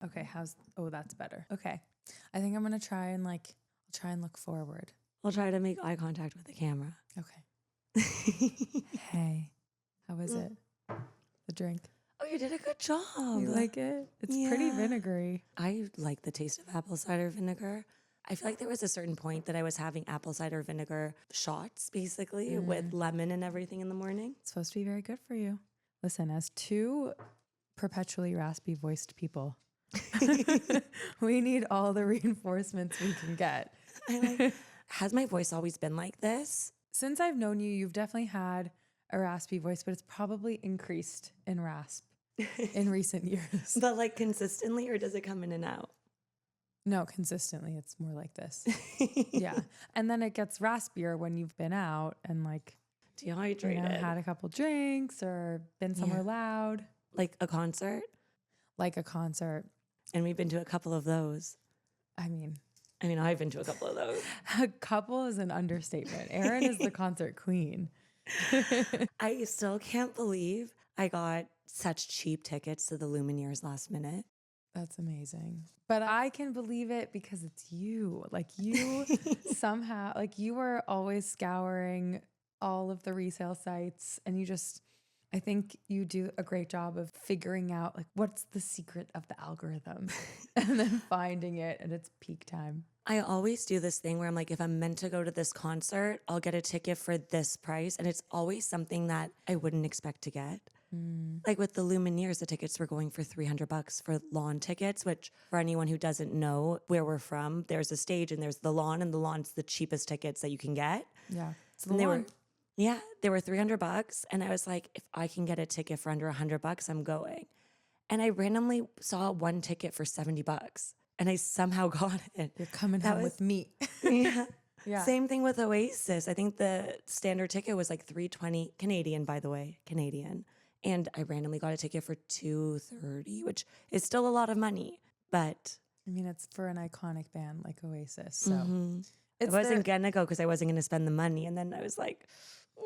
Okay, that's better. Okay. I think I'm going to try and look forward. I'll try to make eye contact with the camera. Okay. Hey, how is it? The drink. Oh, you did a good job. You like it? It's pretty vinegary. I like the taste of apple cider vinegar. I feel like there was a certain point that I was having apple cider vinegar shots, basically, with lemon and everything in the morning. It's supposed to be very good for you. Listen, as two perpetually raspy voiced people, we need all the reinforcements we can get. Has my voice always been like this? Since I've known you, you've definitely had a raspy voice, but it's probably increased in rasp in recent years. But like consistently, or does it come in and out? No, consistently. It's more like this. Yeah. And then it gets raspier when you've been out and like dehydrated, had a couple drinks or been somewhere loud. Like a concert? Like a concert. And we've been to a couple of those. I mean, I've been to a couple of those. A couple is an understatement. Erin is the concert queen. I still can't believe I got such cheap tickets to the Lumineers last minute. That's amazing. But I can believe it because it's you. Like you somehow, like you were always scouring all of the resale sites and I think you do a great job of figuring out like what's the secret of the algorithm and then finding it at its peak time. I always do this thing where I'm like, if I'm meant to go to this concert, I'll get a ticket for this price. And it's always something that I wouldn't expect to get. Like with the Lumineers, the tickets were going for $300 for lawn tickets, which for anyone who doesn't know where we're from, there's a stage and there's the lawn, and the lawn's the cheapest tickets that you can get. Yeah. They were $300. And I was like, if I can get a ticket for under $100, I'm going. And I randomly saw one ticket for $70 and I somehow got it. You're coming home with meat. Yeah. Yeah. Same thing with Oasis. I think the standard ticket was like $320 Canadian, by the way, Canadian. And I randomly got a ticket for $230, which is still a lot of money. But I mean, it's for an iconic band like Oasis. So I wasn't going to go because I wasn't going to spend the money. And then I was like,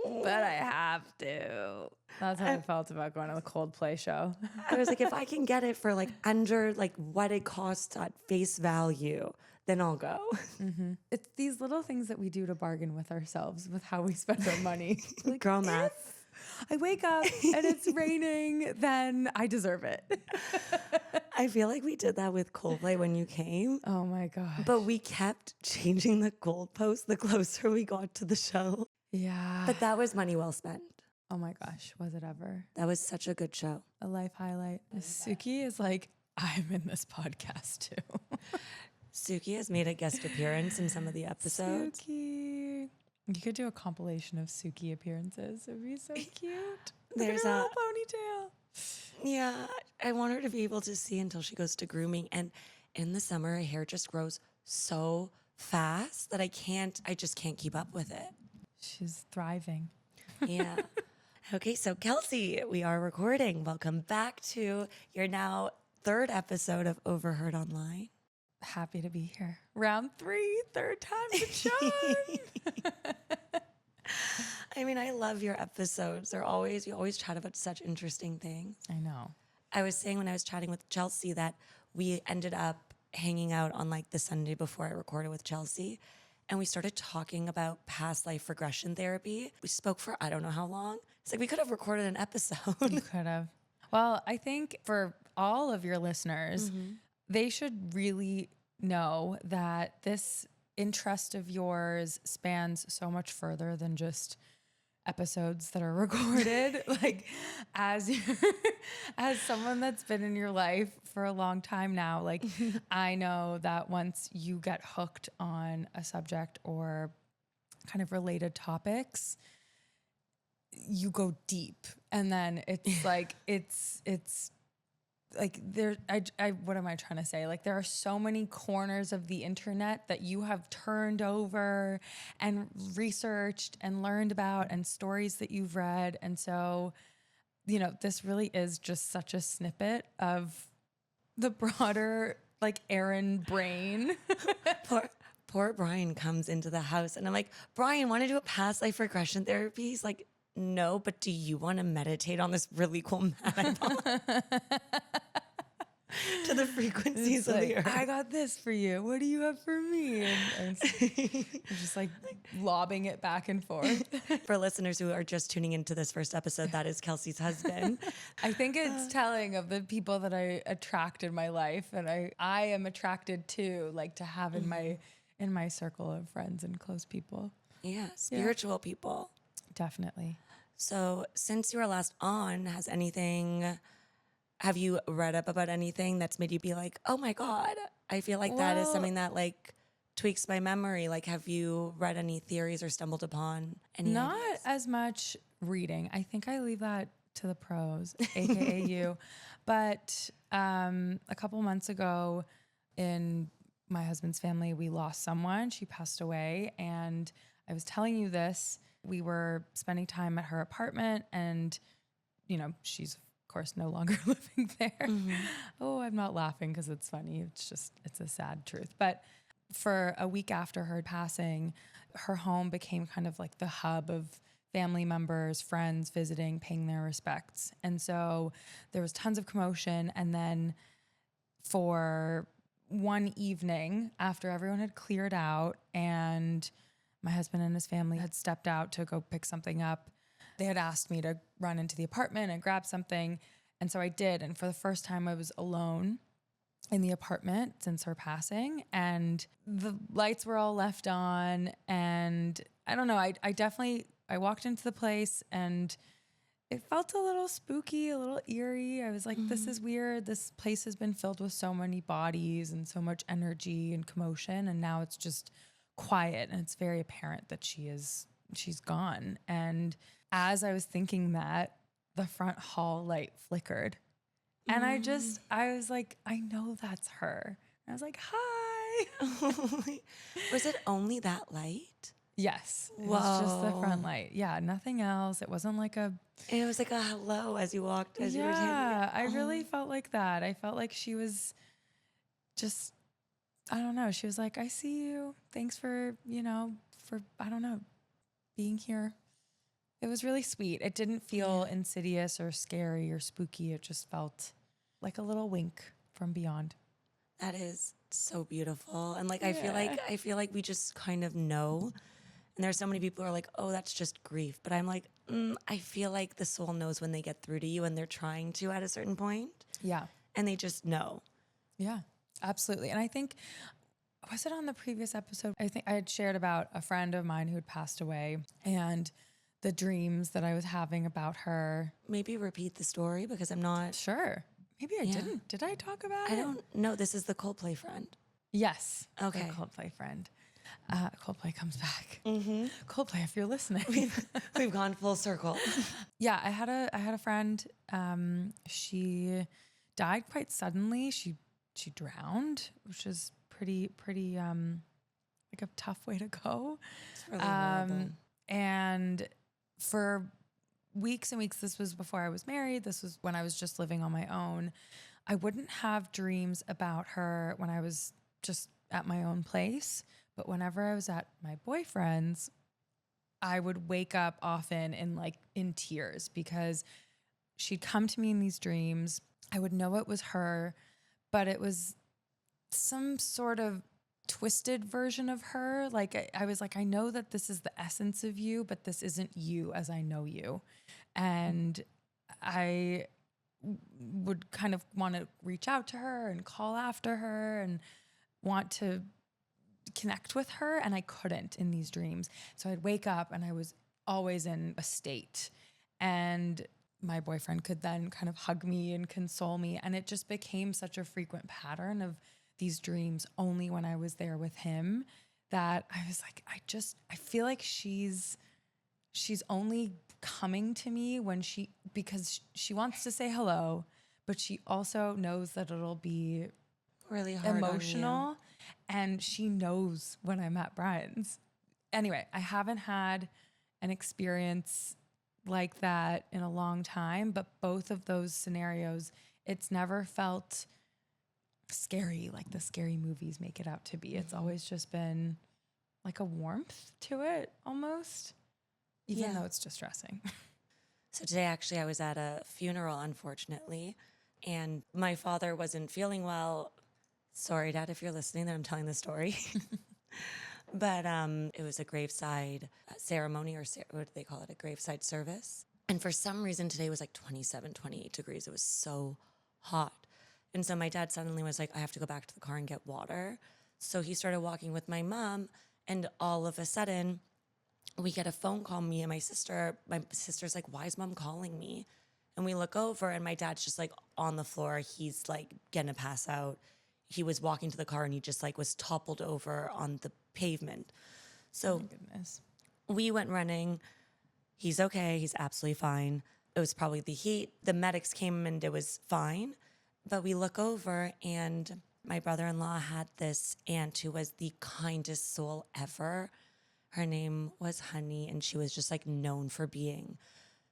but I have to. That's how I felt about going to the Coldplay show. I was like, if I can get it for like under like what it costs at face value, then I'll go. It's these little things that we do to bargain with ourselves with how we spend our money. Like, Girl math. If I wake up and it's raining, then I deserve it. I feel like we did that with Coldplay when you came. Oh my gosh. But we kept changing the goalpost the closer we got to the show. Yeah. But that was money well spent. Oh my gosh, was it ever? That was such a good show. A life highlight. Suki is like, I'm in this podcast too. Suki has made a guest appearance in some of the episodes. Suki. You could do a compilation of Suki appearances. It would be so cute. There's a a little ponytail. Yeah, I want her to be able to see until she goes to grooming. And in the summer, her hair just grows so fast that I just can't keep up with it. She's thriving. Yeah. Okay, so Kelsey, we are recording. Welcome back to your now third episode of Overheard Online. Happy to be here. Round 3, third time's a charm. I mean, I love your episodes. You always chat about such interesting things. I know. I was saying when I was chatting with Chelsea that we ended up hanging out on like the Sunday before I recorded with Chelsea. And we started talking about past life regression therapy. We spoke for I don't know how long. It's like we could have recorded an episode. You could have. Well, I think for all of your listeners, they should really know that this interest of yours spans so much further than just episodes that are recorded. Like as someone that's been in your life for a long time now, like I know that once you get hooked on a subject or kind of related topics, you go deep. And then it's like, it's like what am I trying to say? Like there are so many corners of the internet that you have turned over and researched and learned about and stories that you've read. And so, this really is just such a snippet of the broader like Erin brain. Poor Brian comes into the house and I'm like, Brian, want to do a past life regression therapy? He's like, no, but do you want to meditate on this really cool mat I bought? to the frequencies of the earth. I got this for you. What do you have for me? And just like lobbing it back and forth. For listeners who are just tuning into this first episode, that is Kelsey's husband. I think it's telling of the people that I attract in my life, and I am attracted to, like, to have in my circle of friends and close people. Yeah, spiritual people. Definitely. So since you were last on, have you read up about anything that's made you be like, oh my God, I feel like that is something that like tweaks my memory? Like, have you read any theories or stumbled upon any Not ideas? as much reading. I think I leave that to the pros, AKA you. But a couple months ago in my husband's family, we lost someone. She passed away. And I was telling you this. We were spending time at her apartment and, you know, she's of course no longer living there. Mm-hmm. Oh, I'm not laughing because it's funny. It's a sad truth. But for a week after her passing, her home became kind of like the hub of family members, friends visiting, paying their respects. And so there was tons of commotion. And then for one evening after everyone had cleared out and my husband and his family had stepped out to go pick something up, they had asked me to run into the apartment and grab something. And so I did. And for the first time, I was alone in the apartment since her passing. And the lights were all left on. And I don't know, I walked into the place and it felt a little spooky, a little eerie. I was like, this is weird. This place has been filled with so many bodies and so much energy and commotion. And now it's just quiet. And it's very apparent that she's gone. And as I was thinking that, the front hall light flickered. And I was like, I know that's her. And I was like, hi. Was it only that light? Yes. It was just the front light. Yeah, nothing else. It wasn't like it was like a hello as you walked, as you were taking Yeah, I really felt like that. I felt like she was just, I don't know. She was like, I see you. Thanks for, I don't know, being here. It was really sweet. It didn't feel insidious or scary or spooky. It just felt like a little wink from beyond. That is so beautiful. And like, I feel like we just kind of know. And there's so many people who are like, oh, that's just grief. But I'm like, I feel like the soul knows when they get through to you and they're trying to at a certain point. Yeah. And they just know. Yeah, absolutely. And I think, was it on the previous episode? I think I had shared about a friend of mine who had passed away and the dreams that I was having about her. Maybe repeat the story because I'm not sure. Maybe I didn't. Did I talk about it? I don't know. This is the Coldplay friend. Yes. Okay. The Coldplay friend. Coldplay comes back. Mm-hmm. Coldplay, if you're listening. We've gone full circle. Yeah, I had a friend. She died quite suddenly. She drowned, which is pretty like a tough way to go. It's really horrible. And for weeks and weeks, this was before I was married. This was when I was just living on my own. I wouldn't have dreams about her when I was just at my own place. But whenever I was at my boyfriend's, I would wake up often in tears because she'd come to me in these dreams. I would know it was her, but it was some sort of twisted version of her. Like I was like, I know that this is the essence of you, but this isn't you as I know you. And I would kind of want to reach out to her and call after her and want to connect with her. And I couldn't in these dreams. So I'd wake up and I was always in a state. And my boyfriend could then kind of hug me and console me. And it just became such a frequent pattern of these dreams only when I was there with him that I was like, I feel like she's only coming to me because she wants to say hello, but she also knows that it'll be really hard emotional on you. And she knows when I'm at Brian's. Anyway, I haven't had an experience like that in a long time, but both of those scenarios, it's never felt scary like the scary movies make it out to be. It's always just been like a warmth to it almost, even though it's distressing. So today, actually, I was at a funeral, unfortunately. And my father wasn't feeling well. Sorry, Dad, if you're listening that I'm telling this story. But it was a graveside ceremony, or what do they call it? A graveside service. And for some reason today was like 27, 28 degrees. It was so hot. And so my dad suddenly was like, I have to go back to the car and get water. So he started walking with my mom. And all of a sudden, we get a phone call, me and my sister. My sister's like, why is Mom calling me? And we look over and my dad's just like on the floor. He's like gonna pass out. He was walking to the car and he just like was toppled over on the pavement. So Oh my goodness. we went running. He's okay. He's absolutely fine. It was probably the heat. The medics came and it was fine. But we look over and my brother-in-law had this aunt who was the kindest soul ever. Her name was Honey, and she was just like known for being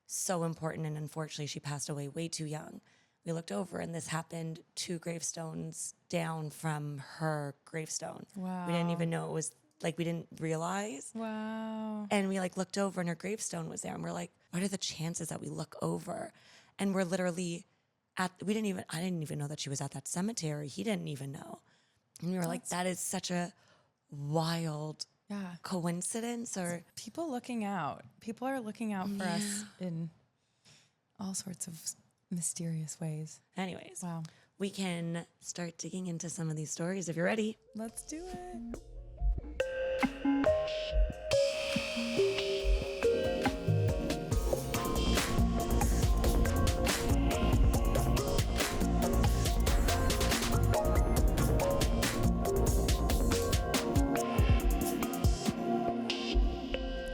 so important. And unfortunately, she passed away way too young. We looked over and this happened 2 gravestones down from her gravestone. Wow. We didn't even know it was like, we didn't realize. Wow. And we like looked over and her gravestone was there. And we're like, what are the chances that we look over? And we're literally I didn't even know that she was at that cemetery. He didn't even know. And we were like, that is such a wild coincidence. Or People looking out. People are looking out for us in all sorts of mysterious ways. Anyways, Wow. we can start digging into some of these stories if you're ready. Let's do it.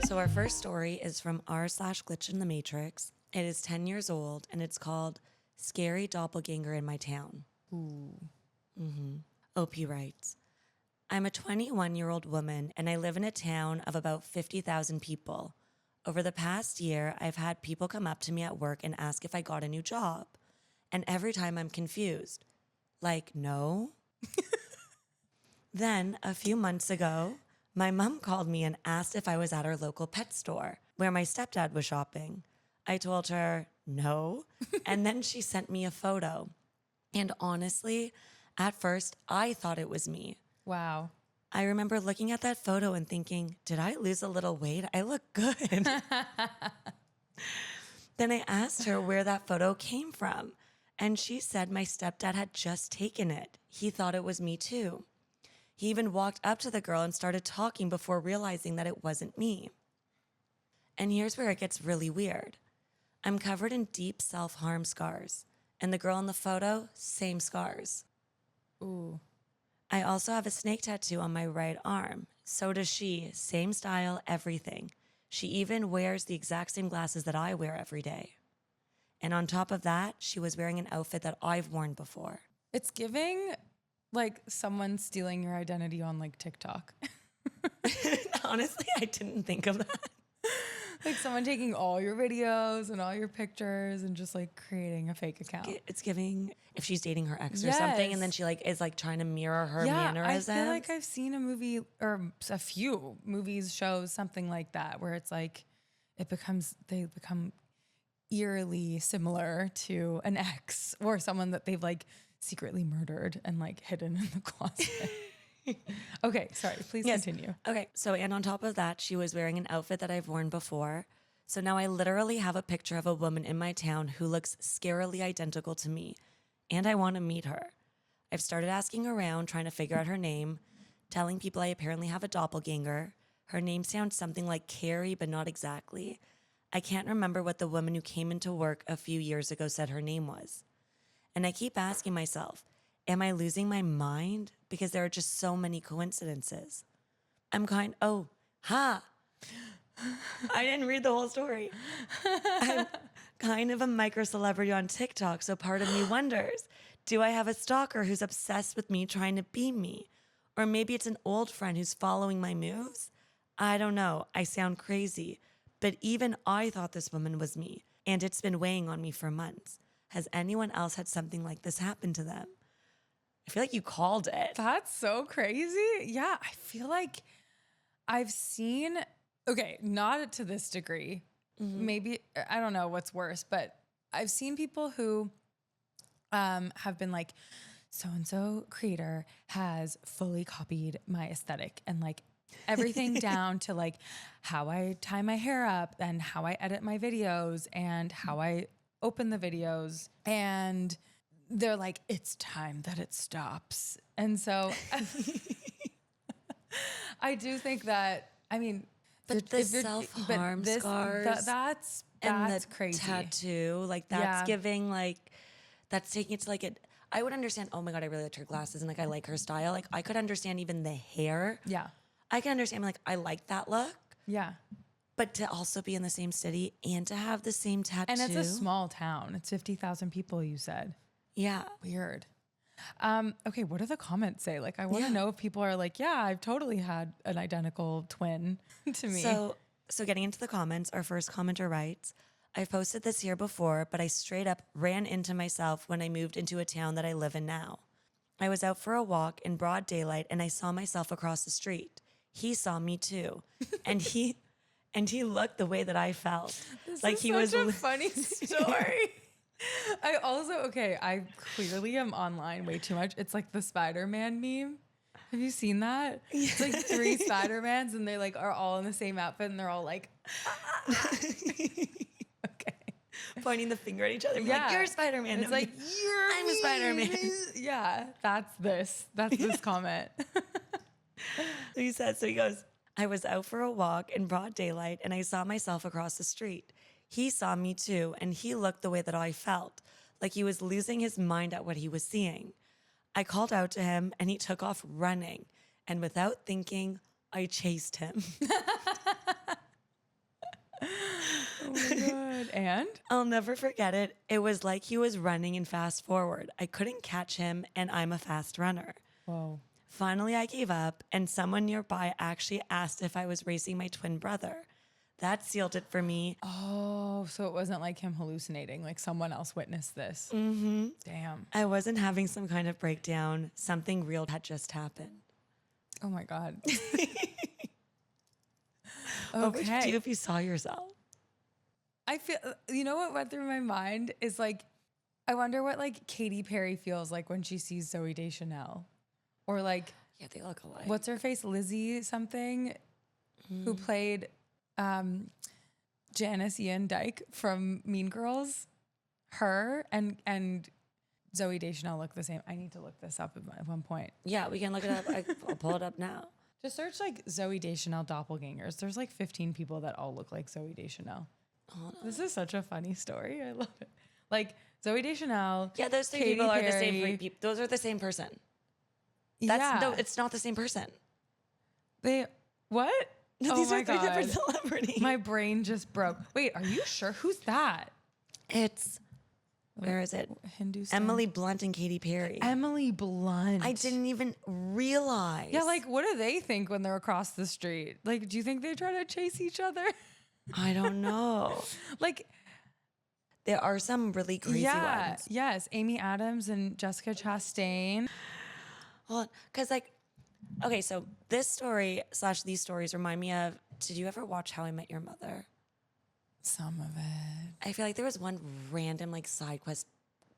So our first story is from r/glitch in the matrix. It is 10 years old and it's called Scary Doppelganger in My Town. Ooh. OP writes, I'm a 21-year-old woman and I live in a town of about 50,000 people. Over the past year, I've had people come up to me at work and ask if I got a new job. And every time I'm confused. Like, no? Then, a few months ago, my mom called me and asked if I was at our local pet store where my stepdad was shopping. I told her no, and then she sent me a photo. And honestly, at first, I thought it was me. Wow. I remember looking at that photo and thinking, did I lose a little weight? I look good. Then I asked her where that photo came from, and she said my stepdad had just taken it. He thought it was me too. He even walked up to the girl and started talking before realizing that it wasn't me. And here's where it gets really weird. I'm covered in deep self-harm scars, and the girl in the photo, same scars. Ooh. I also have a snake tattoo on my right arm. So does she, same style, everything. She even wears the exact same glasses that I wear every day. And on top of that, she was wearing an outfit that I've worn before. It's giving like someone stealing your identity on like TikTok. Honestly, I didn't think of that. Like someone taking all your videos and all your pictures and just like creating a fake account. It's giving if she's dating her ex or something, and then she like is like trying to mirror her mannerisms. I feel like I've seen a movie or a few movies, shows, something like that, where it's like they become eerily similar to an ex or someone that they've like secretly murdered and like hidden in the closet. Okay, sorry, please continue. Okay, so and on top of that, she was wearing an outfit that I've worn before. So now I literally have a picture of a woman in my town who looks scarily identical to me, and I want to meet her. I've started asking around, trying to figure out her name, telling people I apparently have a doppelganger. Her name sounds something like Carrie, but not exactly. I can't remember what the woman who came into work a few years ago said her name was. And I keep asking myself, am I losing my mind? Because there are just so many coincidences. I didn't read the whole story. I'm kind of a micro celebrity on TikTok, so part of me wonders, do I have a stalker who's obsessed with me trying to be me? Or maybe it's an old friend who's following my moves? I don't know. I sound crazy. But even I thought this woman was me, and it's been weighing on me for months. Has anyone else had something like this happen to them? I feel like you called it. That's so crazy. Yeah, I feel like I've seen, okay, not to this degree. Maybe, I don't know what's worse, but I've seen people who have been like, so-and-so creator has fully copied my aesthetic and like everything down to like how I tie my hair up and how I edit my videos and how I open the videos. And they're like, it's time that it stops. And so I do think that, I mean, but the self-harm scars that's and the crazy. Tattoo, like that's giving like, that's taking it to like it. I would understand, oh my God, I really like her glasses and like I like her style. Like I could understand even the hair. Yeah. I can understand like I like that look. Yeah. But to also be in the same city and to have the same tattoo. And it's a small town. It's 50,000 people, you said. Yeah. Weird. Okay, what do the comments say? Like, I want to know if people are like, yeah, I've totally had an identical twin to me. So getting into the comments, our first commenter writes, I've posted this here before, but I straight up ran into myself when I moved into a town that I live in now. I was out for a walk in broad daylight and I saw myself across the street. He saw me too. And he looked the way that I felt. This like is he such was a funny story. I clearly am online way too much. It's like the Spider-Man meme. Have you seen that? It's like 3 Spider-Mans and they like are all in the same outfit and they're all like, okay. Pointing the finger at each other. Yeah. Like, you're Spider-Man. It's like, I'm a Spider-Man. Yeah, that's this comment. He goes, I was out for a walk in broad daylight and I saw myself across the street. He saw me too, and he looked the way that I felt, like he was losing his mind at what he was seeing. I called out to him and he took off running, and without thinking, I chased him. Oh my God. And? I'll never forget it. It was like he was running in fast forward. I couldn't catch him, and I'm a fast runner. Whoa. Finally, I gave up, and someone nearby actually asked if I was racing my twin brother. That sealed it for me. Oh, so it wasn't like him hallucinating, like someone else witnessed this. Mm-hmm. Damn. I wasn't having some kind of breakdown. Something real had just happened. Oh my God. What would you do if you saw yourself? I feel, you know what went through my mind is like, I wonder what like Katy Perry feels like when she sees Zooey Deschanel. Or like, yeah, they look alike. What's her face? Lizzie something, who played Janice Ian Dyke from Mean Girls. Her and Zooey Deschanel look the same. I need to look this up at one point. Yeah, we can look it up. I'll pull it up now. Just search like Zooey Deschanel doppelgangers. There's like 15 people that all look like Zooey Deschanel. This is such a funny story. I love it. Like Zooey Deschanel. Yeah, those 3 people are the same 3 people. Those are the same person. No, it's not the same person. What? No, these are 3 different celebrities. My brain just broke. Wait, are you sure? Who's that? Where is it? Hindustan. Emily Blunt and Katy Perry. Emily Blunt. I didn't even realize. Yeah, like what do they think when they're across the street? Like, do you think they try to chase each other? I don't know. Like, there are some really crazy ones. Yes. Amy Adams and Jessica Chastain. Hold on, because like, okay, so this story / these stories remind me of, did you ever watch How I Met Your Mother? Some of it. I feel like there was one random like side quest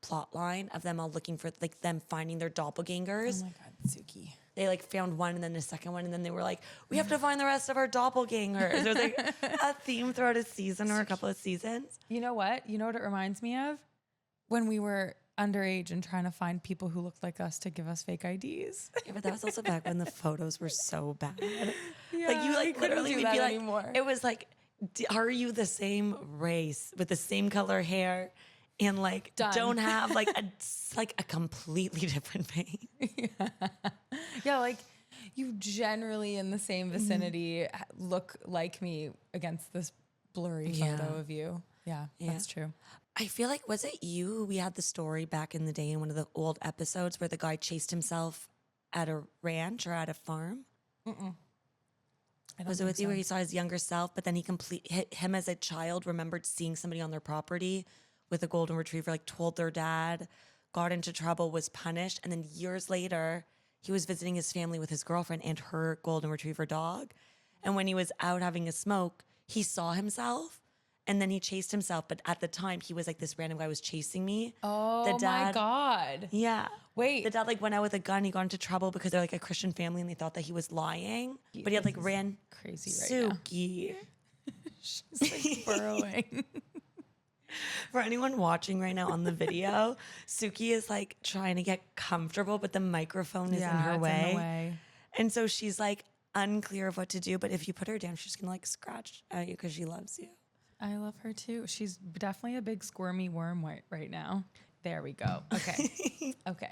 plot line of them all looking for like them finding their doppelgangers. Oh my God, Suki. They like found one and then the second one and then they were like, we have to find the rest of our doppelgangers. There's like a theme throughout a season or a couple of seasons. You know what? You know what it reminds me of? When we were underage and trying to find people who looked like us to give us fake IDs. Yeah, but that was also back when the photos were so bad. Yeah, like you like literally would be like, anymore. It was like, are you the same race with the same color hair and like don't have like a completely different face? Yeah, like you generally in the same vicinity look like me against this blurry photo of you. Yeah, that's true. I feel like, was it you? We had the story back in the day in one of the old episodes where the guy chased himself at a ranch or at a farm. Was it with you where he saw his younger self, but then him as a child remembered seeing somebody on their property with a golden retriever, like told their dad, got into trouble, was punished. And then years later, he was visiting his family with his girlfriend and her golden retriever dog. And when he was out having a smoke, he saw himself And then he chased himself. But at the time, he was like, this random guy was chasing me. Oh my God. Yeah. Wait. The dad like went out with a gun. He got into trouble because they're like a Christian family and they thought that he was lying. But he had like ran crazy right now. Suki. She's like burrowing. For anyone watching right now on the video, Suki is like trying to get comfortable, but the microphone is in her way. And so she's like unclear of what to do. But if you put her down, she's gonna like scratch at you because she loves you. I love her too. She's definitely a big squirmy worm right now. There we go. Okay. Okay.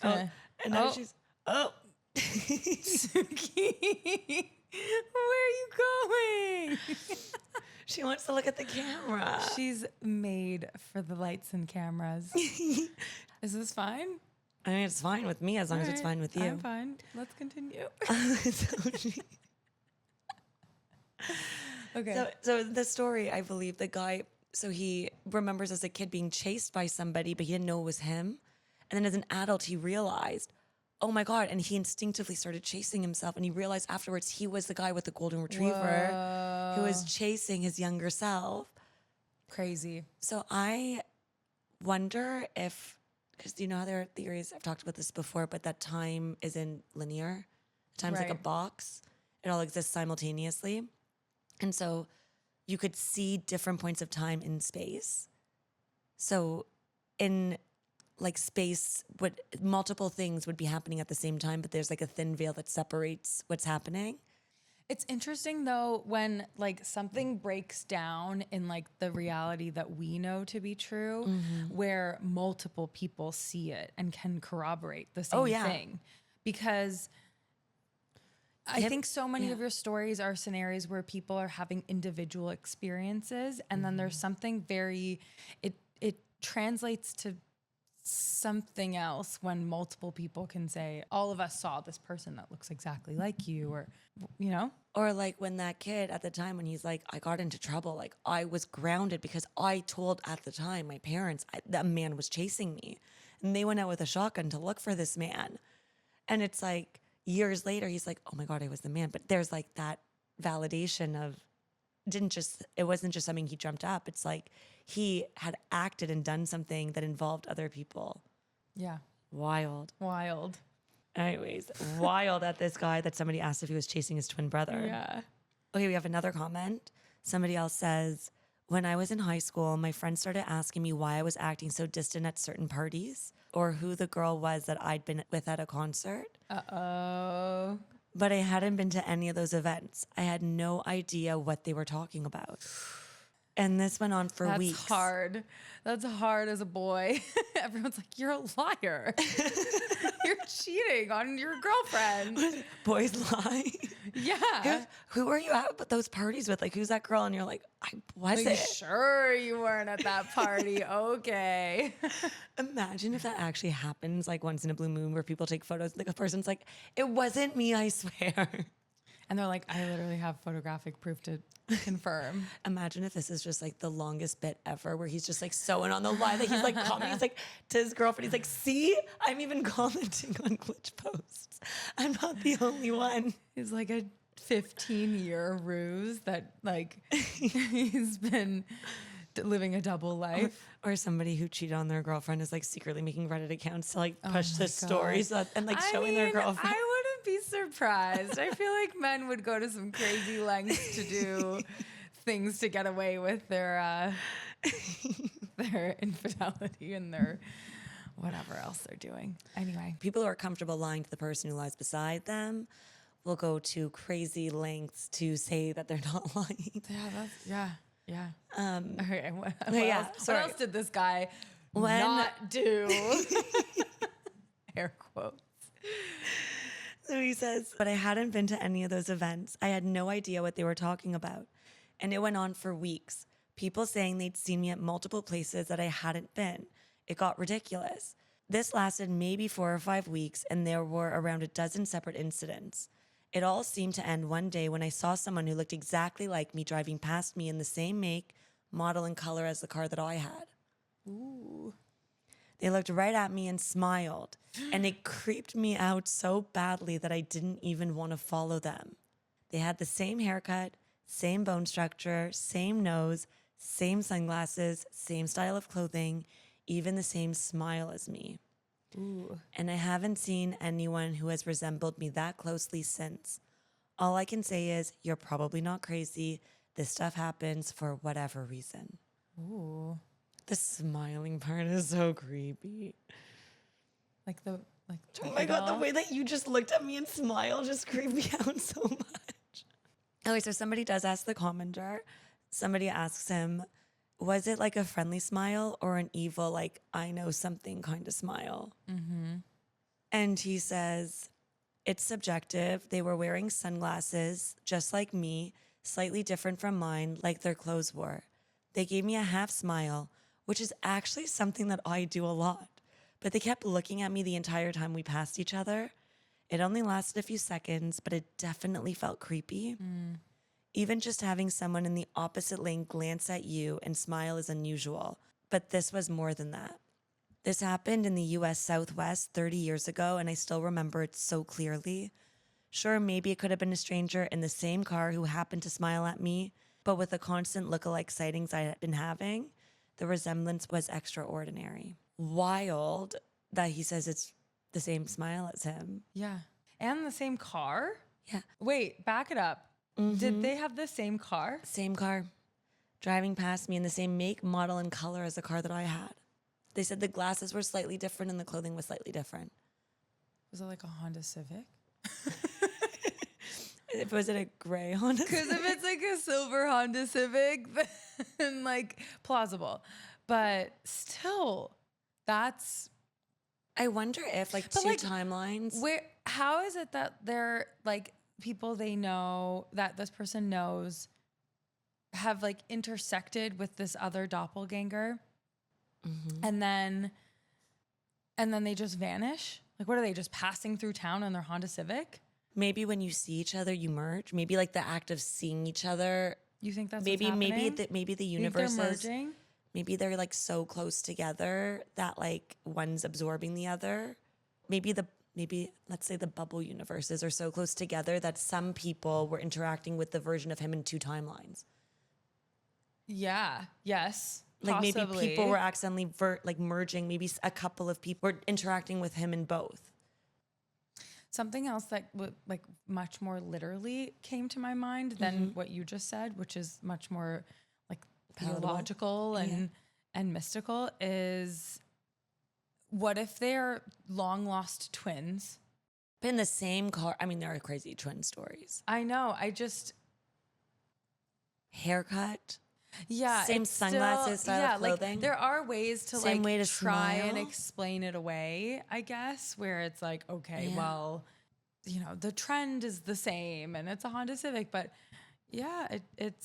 And now she's Suki, where are you going? She wants to look at the camera. She's made for the lights and cameras. Is this fine? I mean, it's fine with me as long as it's fine with you. I'm fine. Let's continue. Okay. So the story, I believe the guy, so he remembers as a kid being chased by somebody, but he didn't know it was him. And then as an adult, he realized, oh my God. And he instinctively started chasing himself. And he realized afterwards he was the guy with the golden retriever who was chasing his younger self. Crazy. So I wonder if, because you know how there are theories, I've talked about this before, but that time isn't linear. Time's like a box. It all exists simultaneously. And so you could see different points of time in space. So in like space, multiple things would be happening at the same time, but there's like a thin veil that separates what's happening. It's interesting though when like something breaks down in like the reality that we know to be true, where multiple people see it and can corroborate the same thing. Because I think so many of your stories are scenarios where people are having individual experiences, and then there's something very, it translates to something else when multiple people can say, all of us saw this person that looks exactly like you, or, you know? Or like when that kid at the time when he's like, I got into trouble, like I was grounded because I told at the time my parents that man was chasing me, and they went out with a shotgun to look for this man. And it's like, years later, he's like, oh my God, I was the man. But there's like that validation of, it wasn't just something he dreamt up. It's like he had acted and done something that involved other people. Yeah. Wild. Anyways, wild at this guy that somebody asked if he was chasing his twin brother. Yeah. Okay, we have another comment. Somebody else says, when I was in high school, my friends started asking me why I was acting so distant at certain parties or who the girl was that I'd been with at a concert. Uh-oh. But I hadn't been to any of those events. I had no idea what they were talking about. And this went on for weeks. That's hard. That's hard as a boy. Everyone's like, you're a liar. You're cheating on your girlfriend. Boys lie. Yeah. Who were you at those parties with? Like, who's that girl? And you're like, I wasn't. Sure you weren't at that party. Okay. Imagine if that actually happens like once in a blue moon where people take photos. Like a person's like, it wasn't me, I swear. And they're like, I literally have photographic proof to confirm. Imagine if this is just like the longest bit ever where he's just like sewing on the line that he's like commenting. He's like to his girlfriend, he's like, see, I'm even commenting on glitch posts. I'm not the only one. It's like a 15-year ruse that like he's been living a double life. Or somebody who cheated on their girlfriend is like secretly making Reddit accounts to like push the stories up and like showing their girlfriend. I wouldn't be surprised. I feel like men would go to some crazy lengths to do things to get away with their infidelity and their whatever else they're doing. Anyway, people who are comfortable lying to the person who lies beside them will go to crazy lengths to say that they're not lying. Yeah. Okay, what else did this guy not do? Air quotes. So he says, but I hadn't been to any of those events. I had no idea what they were talking about. And it went on for weeks. People saying they'd seen me at multiple places that I hadn't been. It got ridiculous. This lasted maybe 4 or 5 weeks, and there were around a dozen separate incidents. It all seemed to end one day when I saw someone who looked exactly like me driving past me in the same make, model, and color as the car that I had. Ooh. They looked right at me and smiled, and it creeped me out so badly that I didn't even want to follow them. They had the same haircut, same bone structure, same nose, same sunglasses, same style of clothing, even the same smile as me. Ooh. And I haven't seen anyone who has resembled me that closely since. All I can say is, you're probably not crazy. This stuff happens for whatever reason. Ooh. The smiling part is so creepy. Like Oh my God, the way that you just looked at me and smiled just creeped me out so much. Okay, so somebody does ask the commenter. Somebody asks him, was it like a friendly smile or an evil, like, I know something kind of smile? Mm-hmm. And he says, it's subjective. They were wearing sunglasses, just like me, slightly different from mine, like their clothes were. They gave me a half smile, which is actually something that I do a lot. But they kept looking at me the entire time we passed each other. It only lasted a few seconds, but it definitely felt creepy. Even just having someone in the opposite lane glance at you and smile is unusual. But this was more than that. This happened in the US Southwest 30 years ago, and I still remember it so clearly. Sure, maybe it could have been a stranger in the same car who happened to smile at me, but with the constant look-alike sightings I had been having, the resemblance was extraordinary. Wild that he says it's the same smile as him. Yeah. And the same car? Yeah. Wait, back it up. Did they have the same car? Same car. Driving past me in the same make, model, and color as the car that I had. They said the glasses were slightly different and the clothing was slightly different. Was it like a Honda Civic? Was it a gray Honda Civic? Because if it's like a silver Honda Civic, then like plausible. But still, that's... I wonder if like But, two like, timelines. How is it that they're like people they know that this person knows have like intersected with this other doppelganger and then they just vanish? Like, what are they, just passing through town on their Honda Civic? Maybe when you see each other, you merge. Maybe like the act of seeing each other. You think that's maybe what's happening? maybe the You think universes. they're merging? Maybe they're like so close together that like one's absorbing the other. Maybe let's say the bubble universes are so close together that some people were interacting with the version of him in two timelines. Yeah. Yes. Like Possibly. maybe people were accidentally merging. Maybe a couple of people were interacting with him in both. Something else that like much more literally came to my mind than what you just said, which is much more like theological and mystical, is what if they're long lost twins? But in the same car. I mean, there are crazy twin stories. I know. Haircut. Yeah. Same sunglasses, style of clothing. Like there are ways to Same like way to try and smile. explain it away, I guess, where it's like, okay, well, you know, the trend is the same and it's a Honda Civic, but yeah, it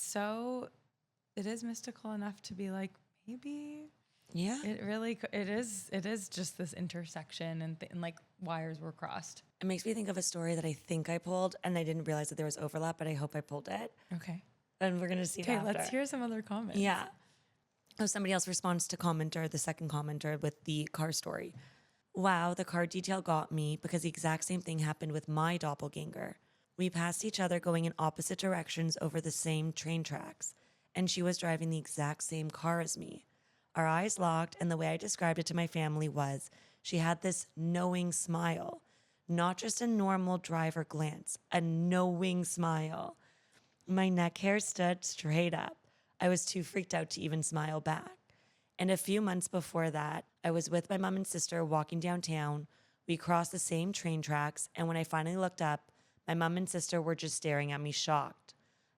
is mystical enough to be like, maybe it is just this intersection and like wires were crossed. It makes me think of a story that I think I pulled and I didn't realize that there was overlap, but I hope I pulled it. Okay. And we're going to see it Okay, after. let's hear some other comments. Yeah. Oh, somebody else responds to the second commenter with the car story. Wow, the car detail got me because the exact same thing happened with my doppelganger. We passed each other going in opposite directions over the same train tracks, and she was driving the exact same car as me. Our eyes locked, and the way I described it to my family was she had this knowing smile, not just a normal driver glance, a knowing smile. My neck hair stood straight up. I was too freaked out to even smile back. And a few months before that, I was with my mom and sister walking downtown. We crossed the same train tracks, and when I finally looked up, my mom and sister were just staring at me shocked.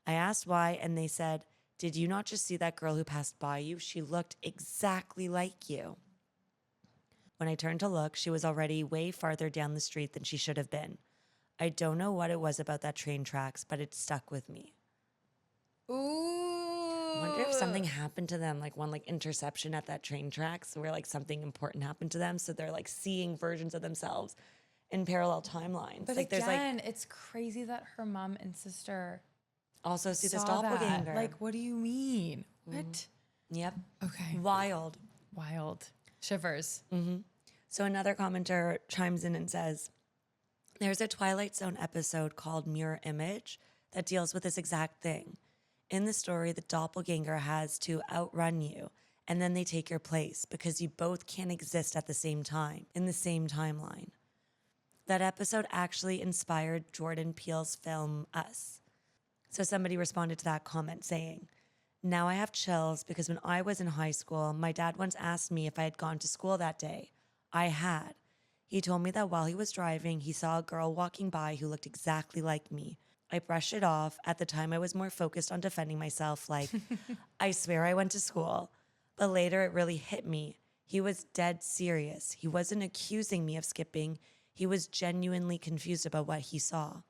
I asked why, and they said, "Did you not just see that girl who passed by you? She looked exactly like you." When I turned to look, she was already way farther down the street than she should have been. I don't know what it was about that train tracks, but it stuck with me. Ooh. I wonder if something happened to them, like one like interception at that train tracks where like something important happened to them. So they're like seeing versions of themselves in parallel timelines. But like again, it's crazy that her mom and sister also see this saw doppelganger. that. Like, what do you mean? What? Yep. Okay. Wild. Shivers. So another commenter chimes in and says, there's a Twilight Zone episode called Mirror Image that deals with this exact thing. In the story, the doppelganger has to outrun you, and then they take your place because you both can't exist at the same time in the same timeline. That episode actually inspired Jordan Peele's film Us. So somebody responded to that comment saying, now I have chills because when I was in high school, my dad once asked me if I had gone to school that day. I had. He told me that while he was driving, he saw a girl walking by who looked exactly like me. I brushed it off. At the time, I was more focused on defending myself, like, I swear I went to school. But later, it really hit me. He was dead serious. He wasn't accusing me of skipping. He was genuinely confused about what he saw.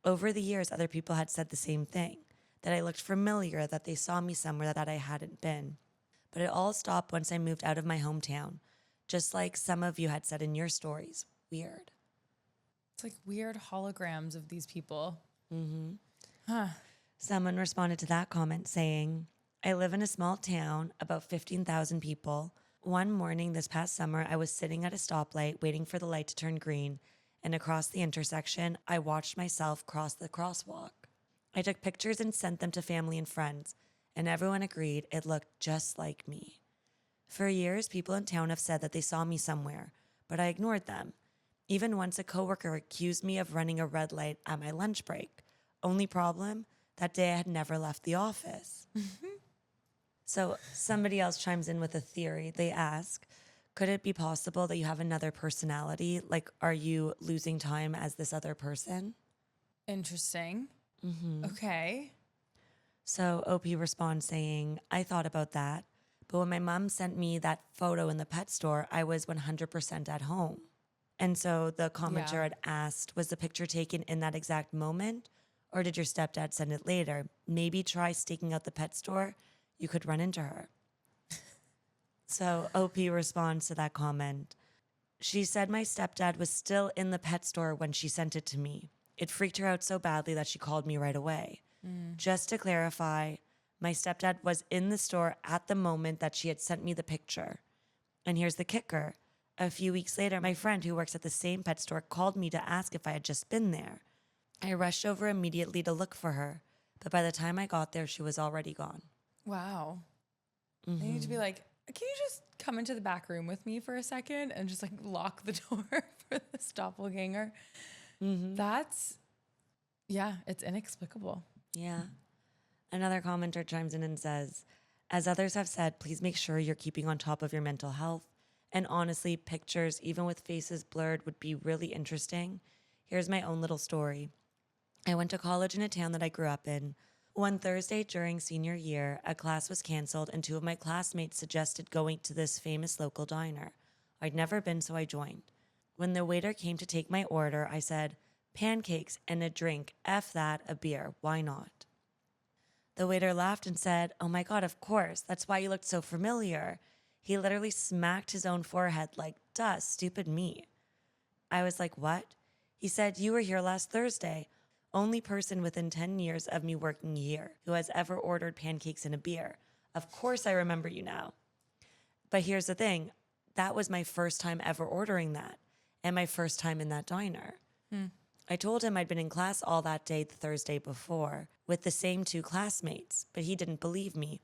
Over the years, other people had said the same thing, that I looked familiar, that they saw me somewhere that I hadn't been. But it all stopped once I moved out of my hometown, just like some of you had said in your stories. Weird. It's like weird holograms of these people. Mm-hmm. Huh. Someone responded to that comment saying, I live in a small town, about 15,000 people. One morning this past summer, I was sitting at a stoplight waiting for the light to turn green, and across the intersection, I watched myself cross the crosswalk. I took pictures and sent them to family and friends, and everyone agreed it looked just like me. For years, people in town have said that they saw me somewhere, but I ignored them. Even once a coworker accused me of running a red light at my lunch break. Only problem, that day I had never left the office. So somebody else chimes in with a theory. They ask, could it be possible that you have another personality? Like, are you losing time as this other person? Interesting. Mm-hmm. Okay. So OP responds saying, I thought about that, but when my mom sent me that photo in the pet store, I was 100% at home. And so the commenter had asked, was the picture taken in that exact moment, or did your stepdad send it later? Maybe try staking out the pet store. You could run into her. So OP responds to that comment. She said my stepdad was still in the pet store when she sent it to me. It freaked her out so badly that she called me right away. Just to clarify, my stepdad was in the store at the moment that she had sent me the picture. And here's the kicker. A few weeks later, my friend who works at the same pet store called me to ask if I had just been there. I rushed over immediately to look for her, but by the time I got there, she was already gone. Wow. I need to be like, can you just come into the back room with me for a second and just like lock the door for this doppelganger? That's, it's inexplicable. Yeah. Another commenter chimes in and says, as others have said, please make sure you're keeping on top of your mental health. And honestly, pictures, even with faces blurred, would be really interesting. Here's my own little story. I went to college in a town that I grew up in. One Thursday during senior year, a class was canceled and two of my classmates suggested going to this famous local diner. I'd never been, so I joined. When the waiter came to take my order, I said, pancakes and a drink, F that, a beer, why not? The waiter laughed and said, oh my God, of course, that's why you looked so familiar. He literally smacked his own forehead like, duh, stupid me. I was like, what? He said, you were here last Thursday. Only person within 10 years of me working here who has ever ordered pancakes and a beer. Of course I remember you now. But here's the thing. That was my first time ever ordering that and my first time in that diner. I told him I'd been in class all that day the Thursday before with the same two classmates, but he didn't believe me.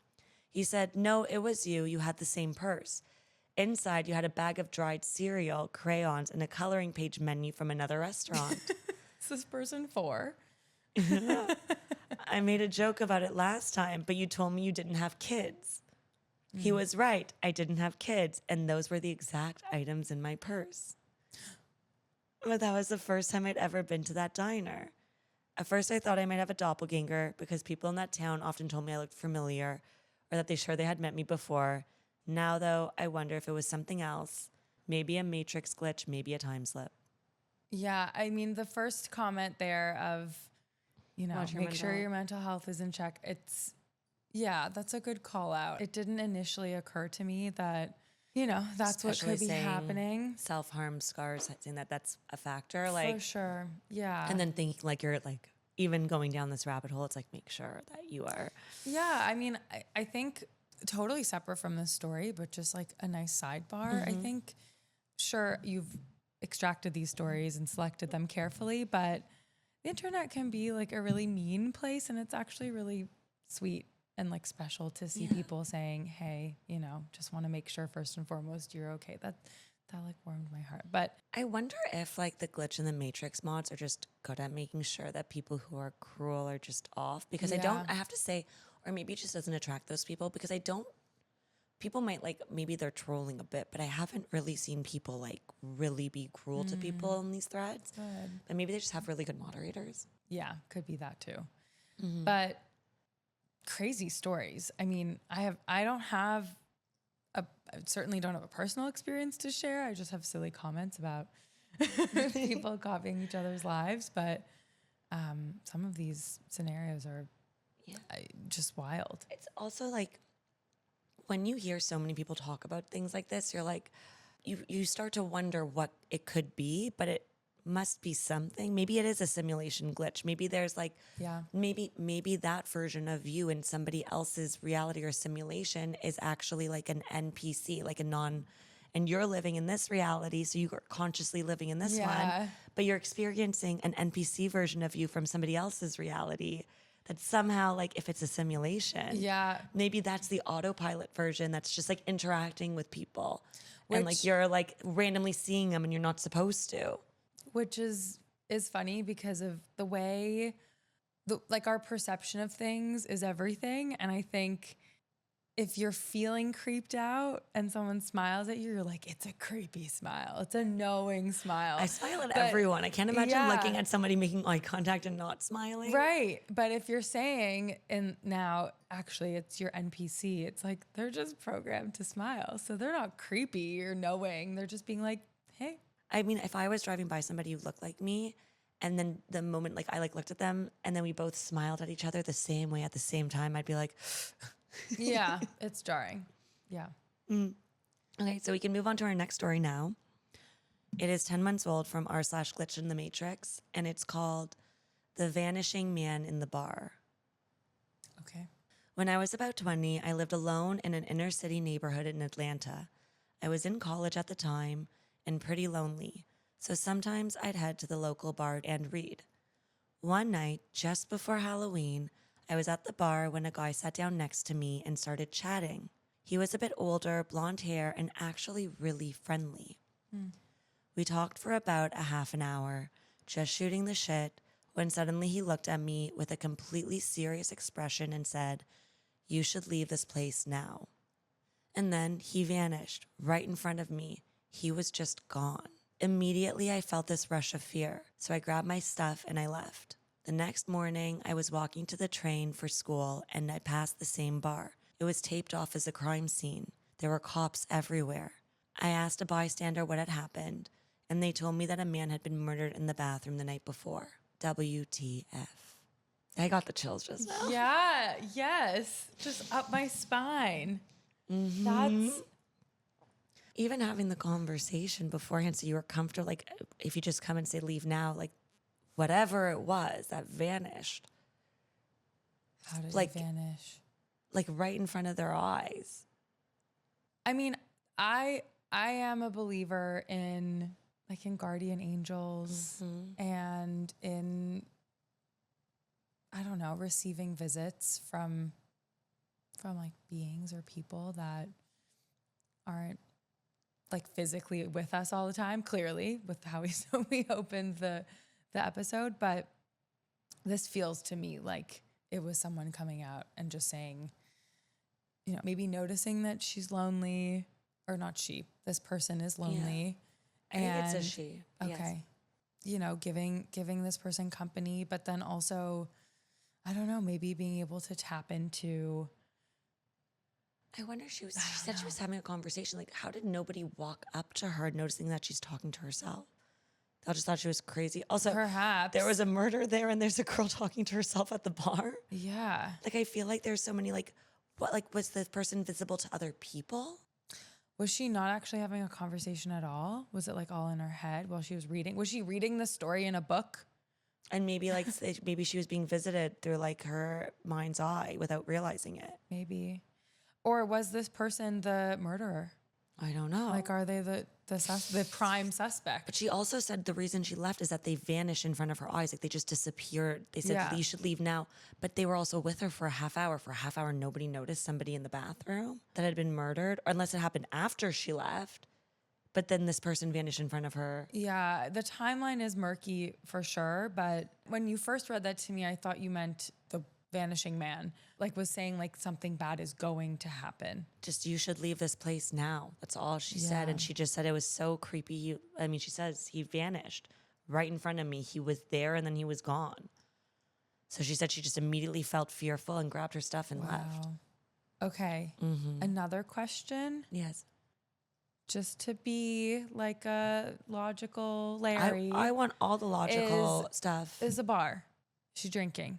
He said, no, it was you. You had the same purse. Inside, you had a bag of dried cereal, crayons, and a coloring page menu from another restaurant. Is this person 4? I made a joke about it last time, but you told me you didn't have kids. He was right. I didn't have kids, and those were the exact items in my purse. But that was the first time I'd ever been to that diner. At first, I thought I might have a doppelganger because people in that town often told me I looked familiar or that they had met me before. Now, though, I wonder if it was something else. Maybe a matrix glitch, maybe a time slip. Yeah, I mean, the first comment there of, make sure your mental health is in check. That's a good call out. It didn't initially occur to me that, that's Especially what could be happening. Self-harm scars, saying that that's a factor. For sure. Yeah. And then thinking like you're like, even going down this rabbit hole, it's like, make sure that you are. Yeah, I mean, I think totally separate from this story, but just like a nice sidebar. I think, sure, you've extracted these stories and selected them carefully, but the internet can be like a really mean place, and it's actually really sweet and like special to see people saying, hey, you know, just want to make sure first and foremost you're okay. That like warmed my heart. But I wonder if like the glitch in the Matrix mods are just good at making sure that people who are cruel are just off, because I have to say, or maybe it just doesn't attract those people, because people might like, maybe they're trolling a bit, but I haven't really seen people like really be cruel to people in these threads. Good. But maybe they just have really good moderators. Yeah, could be that too. But crazy stories. I mean, I certainly don't have a personal experience to share. I just have silly comments about people copying each other's lives. But some of these scenarios are just wild. It's also like, when you hear so many people talk about things like this, you're like, you start to wonder what it could be, but it must be something. Maybe it is a simulation glitch. Maybe there's like, maybe that version of you in somebody else's reality or simulation is actually like an NPC, like and you're living in this reality, so you're consciously living in this one, but you're experiencing an NPC version of you from somebody else's reality. That somehow, like, if it's a simulation, maybe that's the autopilot version that's just like interacting with people, and like you're like randomly seeing them and you're not supposed to. Which is funny because of the way, like our perception of things is everything, and I think if you're feeling creeped out and someone smiles at you, you're like, it's a creepy smile. It's a knowing smile. I smile at everyone. I can't imagine looking at somebody making eye contact and not smiling. Right. But if you're saying, and now actually it's your NPC, it's like they're just programmed to smile. So they're not creepy or knowing. They're just being like, hey. I mean, if I was driving by somebody who looked like me, and then the moment like I like looked at them and then we both smiled at each other the same way at the same time, I'd be like... Yeah, it's jarring. Yeah. Okay, so we can move on to our next story now. It is 10 months old from r/glitch in the Matrix, and it's called The Vanishing Man in the Bar. Okay. When I was about 20, I lived alone in an inner city neighborhood in Atlanta. I was in college at the time and pretty lonely, so sometimes I'd head to the local bar and read. One night, just before Halloween, I was at the bar when a guy sat down next to me and started chatting. He was a bit older, blonde hair, and actually really friendly. We talked for about a half an hour, just shooting the shit, when suddenly he looked at me with a completely serious expression and said, "You should leave this place now." And then he vanished right in front of me. He was just gone. Immediately, I felt this rush of fear, so I grabbed my stuff and I left. The next morning, I was walking to the train for school and I passed the same bar. It was taped off as a crime scene. There were cops everywhere. I asked a bystander what had happened, and they told me that a man had been murdered in the bathroom the night before. WTF. I got the chills just now. Yeah, yes. Just up my spine. That's... Even having the conversation beforehand so you were comfortable, like if you just come and say leave now, like whatever it was that vanished. How did like, it vanish? Like right in front of their eyes. I mean, I am a believer in like in guardian angels and in, I don't know, receiving visits from like beings or people that aren't like physically with us all the time, clearly with how we opened the episode, but this feels to me like it was someone coming out and just saying, you know, maybe noticing that she's lonely, or not she, this person is lonely. Yeah. I think it's a she. Okay. Yes. You know, giving this person company, but then also, I don't know, maybe being able to tap into. I wonder, she said she was having a conversation. Like, how did nobody walk up to her noticing that she's talking to herself? I just thought she was crazy. Also, perhaps there was a murder there and there's a girl talking to herself at the bar. Yeah. Like, I feel like there's so many, like, what, like, was the person visible to other people? Was she not actually having a conversation at all? Was it like all in her head while she was reading? Was she reading the story in a book? And maybe like, maybe she was being visited through like her mind's eye without realizing it. Maybe. Or was this person the murderer? I don't know. Like, are they the the prime suspect. But she also said the reason she left is that they vanished in front of her eyes. Like they just disappeared. They said, you should leave now. But they were also with her for a half hour. For a half hour, nobody noticed somebody in the bathroom that had been murdered, or unless it happened after she left. But then this person vanished in front of her. Yeah, the timeline is murky for sure. But when you first read that to me, I thought you meant the vanishing man, like was saying like something bad is going to happen. Just, you should leave this place now. That's all she said. And she just said it was so creepy. She says he vanished right in front of me. He was there and then he was gone. So she said she just immediately felt fearful and grabbed her stuff and left. Okay. Another question. Yes. Just to be like a logical Larry. I want all the logical stuff. Is a bar. She's drinking.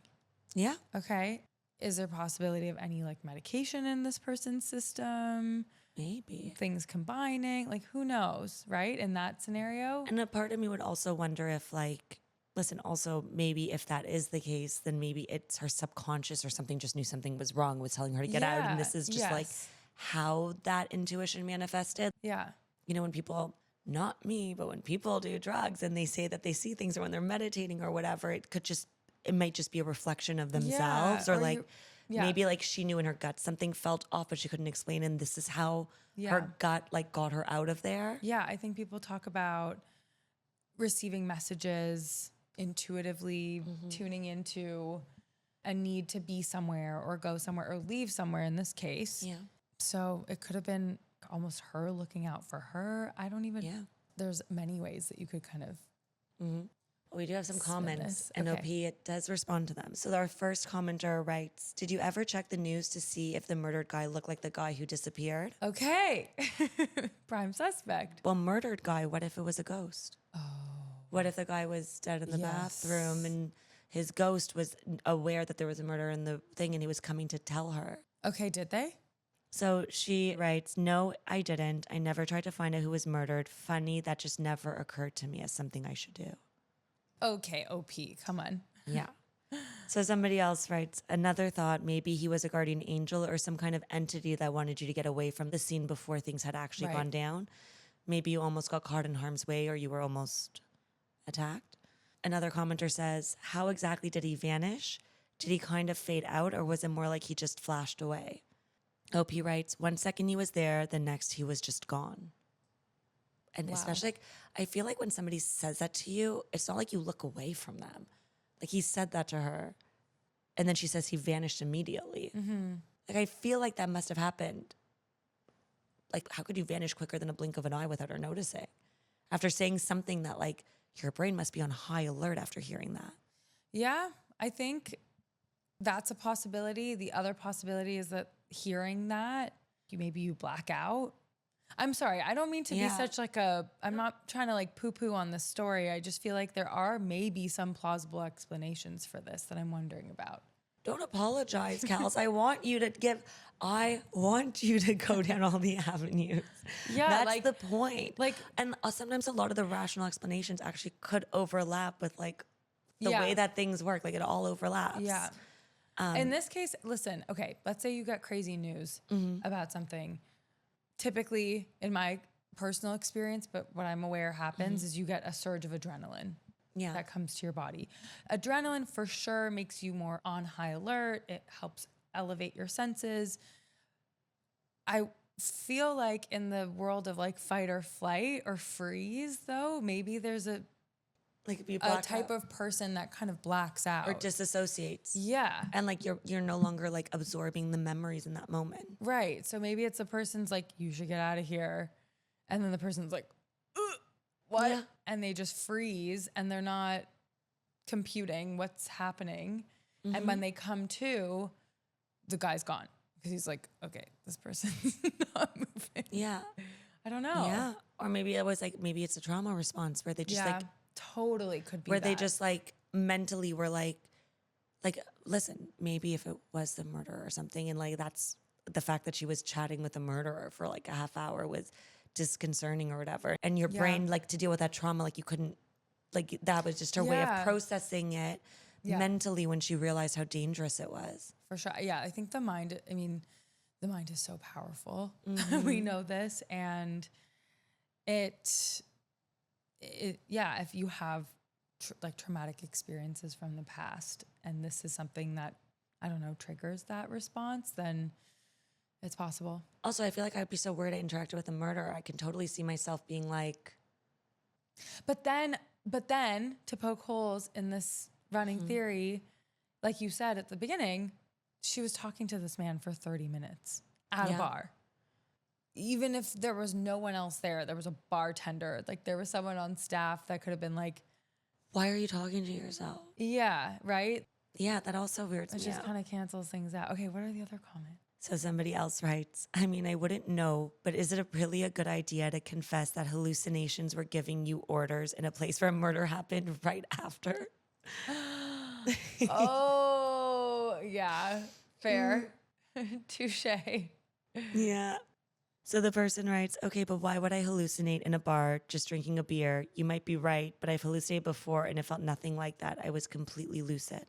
Yeah. Okay. Is there a possibility of any like medication in this person's system? Maybe. Things combining, like who knows, right? In that scenario. And a part of me would also wonder if like, listen, also maybe if that is the case, then maybe it's her subconscious or something just knew something was wrong, was telling her to get out. And this is just like how that intuition manifested. Yeah. You know, when people, not me, but when people do drugs and they say that they see things or when they're meditating or whatever, it might just be a reflection of themselves or like maybe like she knew in her gut something felt off, but she couldn't explain. And this is how her gut like got her out of there. Yeah. I think people talk about receiving messages intuitively, tuning into a need to be somewhere or go somewhere or leave somewhere in this case. Yeah. So it could have been almost her looking out for her. I don't even, there's many ways that you could kind of. We do have some comments, and OP, it does respond to them. So our first commenter writes, did you ever check the news to see if the murdered guy looked like the guy who disappeared? Okay. Prime suspect. Well, murdered guy, what if it was a ghost? Oh. What if the guy was dead in the bathroom and his ghost was aware that there was a murder in the thing and he was coming to tell her? Okay, did they? So she writes, no, I didn't. I never tried to find out who was murdered. Funny, that just never occurred to me as something I should do. Okay, OP, come on. Yeah. So somebody else writes, another thought, maybe he was a guardian angel or some kind of entity that wanted you to get away from the scene before things had actually gone down. Maybe you almost got caught in harm's way or you were almost attacked. Another commenter says, how exactly did he vanish? Did he kind of fade out or was it more like he just flashed away? OP writes, 1 second he was there, the next he was just gone. And especially, like, I feel like when somebody says that to you, it's not like you look away from them. Like he said that to her, and then she says he vanished immediately. Like I feel like that must have happened. Like how could you vanish quicker than a blink of an eye without her noticing? After saying something that like your brain must be on high alert after hearing that. Yeah, I think that's a possibility. The other possibility is that hearing that, maybe you black out. I'm sorry, I don't mean to be such like I'm not trying to like poo-poo on this story. I just feel like there are maybe some plausible explanations for this that I'm wondering about. Don't apologize, Kels. I want you to go down all the avenues. Yeah, that's like, the point. Like, and sometimes a lot of the rational explanations actually could overlap with like the way that things work. Like it all overlaps. Yeah. In this case, listen, okay, let's say you got crazy news about something. Typically, in my personal experience, but what I'm aware happens is you get a surge of adrenaline that comes to your body. Adrenaline for sure makes you more on high alert. It helps elevate your senses. I feel like in the world of like fight or flight or freeze, though, maybe there's a type of person that kind of blacks out or disassociates. Yeah. And like you're no longer like absorbing the memories in that moment. Right. So maybe it's a person's like, you should get out of here. And then the person's like, what? Yeah. And they just freeze and they're not computing what's happening. And when they come to, the guy's gone. Because he's like, okay, this person's not moving. Yeah. I don't know. Yeah. Or maybe it was like, maybe it's a trauma response where they just like, totally could be where they just like mentally were like, listen, maybe if it was the murderer or something, and like that's the fact that she was chatting with the murderer for like a half hour was disconcerting or whatever. And your brain, like to deal with that trauma, like you couldn't, like that was just her way of processing it mentally when she realized how dangerous it was. For sure. Yeah, I think the mind is so powerful. We know this. And yeah, if you have like traumatic experiences from the past and this is something that, I don't know, triggers that response, then it's possible. Also, I feel like I'd be so worried I interacted with a murderer. I can totally see myself being like. But then to poke holes in this running theory, like you said at the beginning, she was talking to this man for 30 minutes at a bar. Even if there was no one else there was a bartender, like there was someone on staff that could have been like, why are you talking to yourself? Yeah, right? Yeah, that also weirds me out. It just kind of cancels things out. Okay, what are the other comments? So somebody else writes, I mean, I wouldn't know, but is it really a good idea to confess that hallucinations were giving you orders in a place where murder happened right after? Oh, yeah. Fair. Touche. Yeah. So the person writes, okay, but why would I hallucinate in a bar just drinking a beer? You might be right, but I've hallucinated before and it felt nothing like that. I was completely lucid.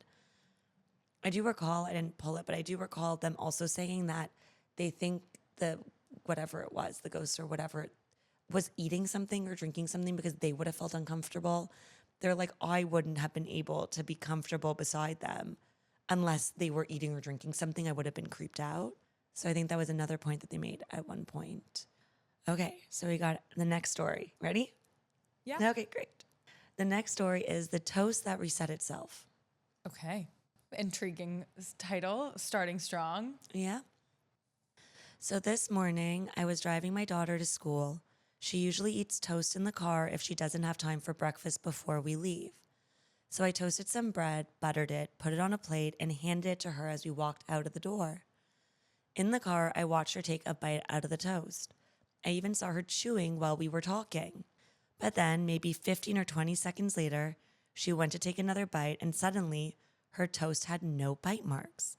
I do recall, I didn't pull it, but I do recall them also saying that they think whatever it was, the ghost or whatever, was eating something or drinking something because they would have felt uncomfortable. They're like, I wouldn't have been able to be comfortable beside them unless they were eating or drinking something. I would have been creeped out. So I think that was another point that they made at one point. Okay, so we got the next story. Ready? Yeah. Okay, great. The next story is The Toast That Reset Itself. Okay. Intriguing title, starting strong. Yeah. So this morning, I was driving my daughter to school. She usually eats toast in the car if she doesn't have time for breakfast before we leave. So I toasted some bread, buttered it, put it on a plate, and handed it to her as we walked out of the door. In the car, I watched her take a bite out of the toast. I even saw her chewing while we were talking. But then, maybe 15 or 20 seconds later, she went to take another bite, and suddenly, her toast had no bite marks.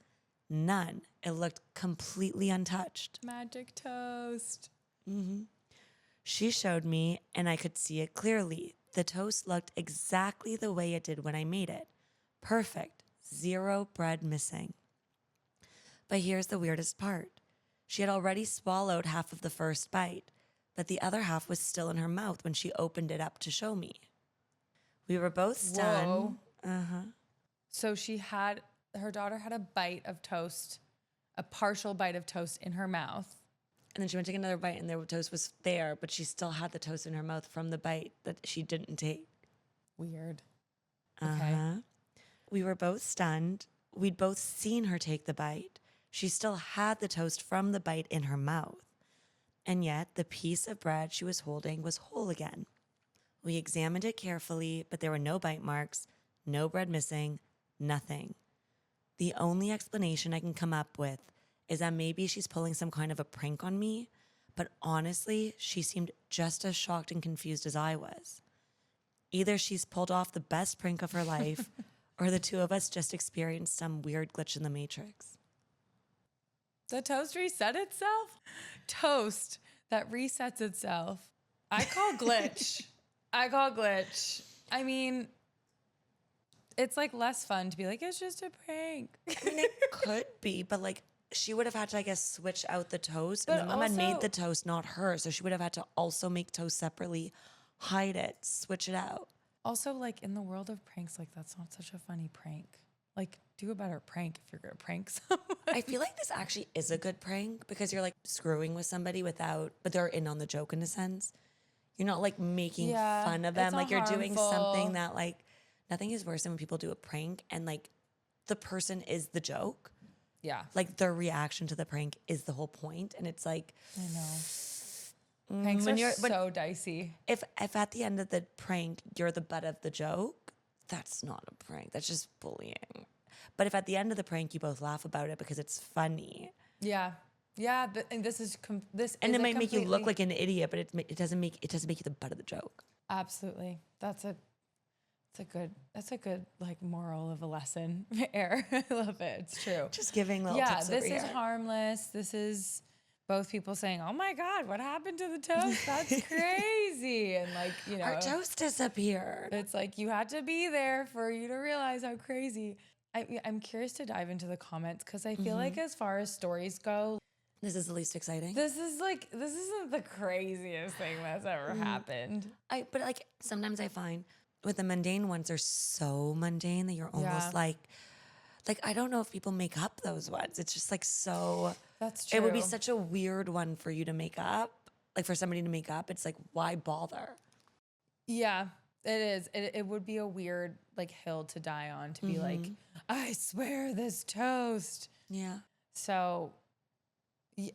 None. It looked completely untouched. Magic toast. Mm-hmm. She showed me, and I could see it clearly. The toast looked exactly the way it did when I made it. Perfect. 0 bread missing. But here's the weirdest part. She had already swallowed half of the first bite, but the other half was still in her mouth when she opened it up to show me. We were both stunned. Whoa. Uh-huh. So her daughter had a bite of toast, a partial bite of toast in her mouth. And then she went to take another bite and the toast was there, but she still had the toast in her mouth from the bite that she didn't take. Weird. Okay. Uh-huh. We were both stunned. We'd both seen her take the bite. She still had the toast from the bite in her mouth. And yet the piece of bread she was holding was whole again. We examined it carefully, but there were no bite marks, no bread missing, nothing. The only explanation I can come up with is that maybe she's pulling some kind of a prank on me, but honestly, she seemed just as shocked and confused as I was. Either she's pulled off the best prank of her life, or the two of us just experienced some weird glitch in the Matrix. The toast reset itself? Toast that resets itself. I call glitch. I mean, it's like less fun to be like, it's just a prank. I mean, it could be, but like she would have had to, I guess, switch out the toast. But and the mom had also- made the toast, not her. So she would have had to also make toast separately, hide it, switch it out. Also, like in the world of pranks, like that's not such a funny prank. Like, do a better prank if you're gonna prank someone. I feel like this actually is a good prank because you're like screwing with somebody but they're in on the joke in a sense. You're not like making fun of them. it's Like not you're doing harmful. something that like nothing is worse than when people do a prank and like the person is the joke. Yeah, Like their reaction to the prank is the whole point. And it's like, I know. Pranks are so dicey. If at the end of the prank, you're the butt of the joke, that's not a prank. That's just bullying. But if at the end of the prank, you both laugh about it because it's funny. Yeah. Yeah. And this is, And it might make you look like an idiot, but it doesn't make you the butt of the joke. Absolutely. That's a good like moral of a lesson. Air. I love it. It's true. Just giving little Yeah, tips this over is here. harmless. This is both people saying, "Oh my God, what happened to the toast? That's crazy!" And like, you know, Our toast disappeared. it's like you had to be there for you to realize how crazy. I'm curious to dive into the comments because I feel like as far as stories go, This is the least exciting. This isn't the craziest thing that's ever happened. But like sometimes I find with the mundane ones, they're so mundane that you're almost like I don't know if people make up those ones. It's just like so. That's true. It would be such a weird one for you to make up. Like for somebody to make up, it's like, why bother? Yeah, it is. It would be a weird like hill to die on to be like, I swear this toast. Yeah. So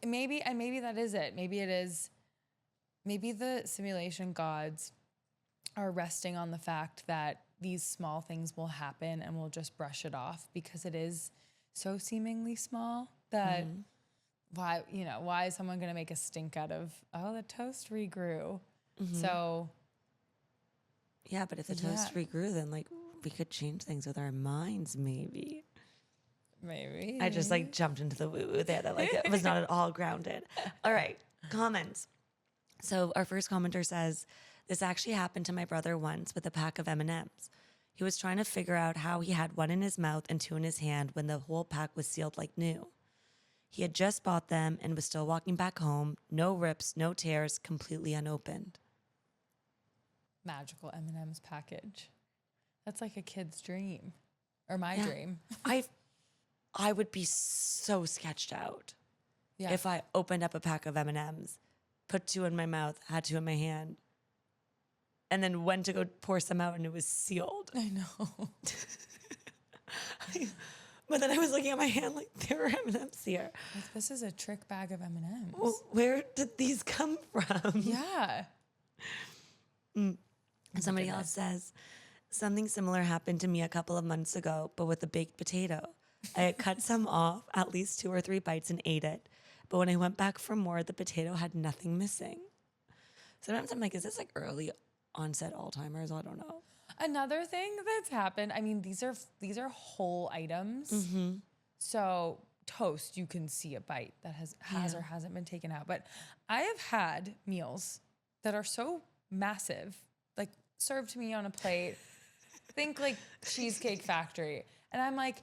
maybe that is it. Maybe it is. Maybe the simulation gods are resting on the fact that these small things will happen and we'll just brush it off because it is so seemingly small that why is someone going to make a stink out of, the toast regrew? So yeah, but if the toast regrew, then like we could change things with our minds, maybe. I just like jumped into the woo-woo there that like it was not at all grounded. All right, comments. So our first commenter says, this actually happened to my brother once with a pack of M&Ms. He was trying to figure out how he had one in his mouth and two in his hand when the whole pack was sealed like new. He had just bought them and was still walking back home. No rips, no tears, completely unopened. Magical M&M's package. That's like a kid's dream or my dream. I would be so sketched out if I opened up a pack of M&Ms, put two in my mouth, had two in my hand, and then went to go pour some out and it was sealed. I know. But then I was looking at my hand like, there are M&Ms here. Like, this is a trick bag of M&Ms. Well, where did these come from? Yeah. And somebody else says, something similar happened to me a couple of months ago, but with a baked potato. I had cut some off, at least 2 or 3 bites, and ate it. But when I went back for more, the potato had nothing missing. Sometimes I'm like, is this like early onset Alzheimer's? I don't know. Another thing that's happened, I mean, these are whole items. So toast, you can see a bite that has or hasn't been taken out. But I have had meals that are so massive, like served to me on a plate. Think like Cheesecake Factory. And I'm like,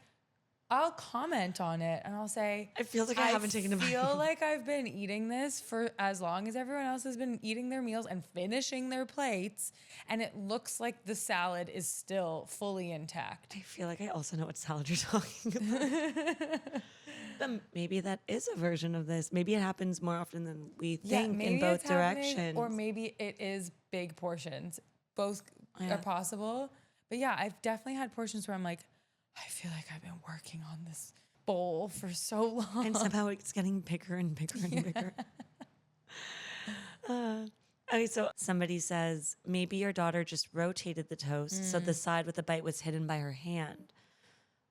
I'll comment on it and I'll say, I feel like I haven't taken a bite. I feel like I've been eating this for as long as everyone else has been eating their meals and finishing their plates. And it looks like the salad is still fully intact. I feel like I also know what salad you're talking about. But maybe that is a version of this. Maybe it happens more often than we think in both directions. Or maybe it is big portions. Both are possible. But yeah, I've definitely had portions where I'm like, I feel like I've been working on this bowl for so long. And somehow it's getting bigger and bigger and bigger. Okay, so somebody says, maybe your daughter just rotated the toast, so the side with the bite was hidden by her hand.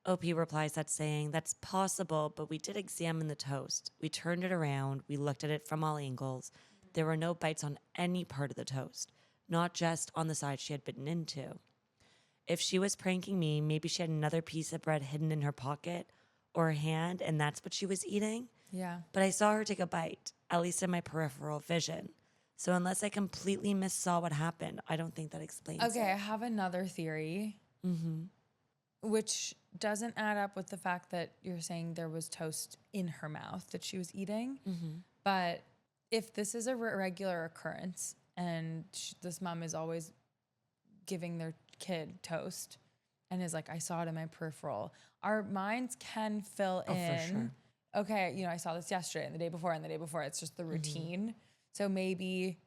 OP replies that saying, that's possible, but we did examine the toast. We turned it around. We looked at it from all angles. There were no bites on any part of the toast, not just on the side she had bitten into. If she was pranking me, maybe she had another piece of bread hidden in her pocket or her hand, and that's what she was eating. Yeah. But I saw her take a bite, at least in my peripheral vision. So unless I completely missaw what happened, I don't think that explains it. Okay, I have another theory, which doesn't add up with the fact that you're saying there was toast in her mouth that she was eating. But if this is a regular occurrence and this mom is always giving their kid toast and is like, I saw it in my peripheral, our minds can fill in. For sure. Okay, I saw this yesterday and the day before and the day before. It's just the routine. So maybe,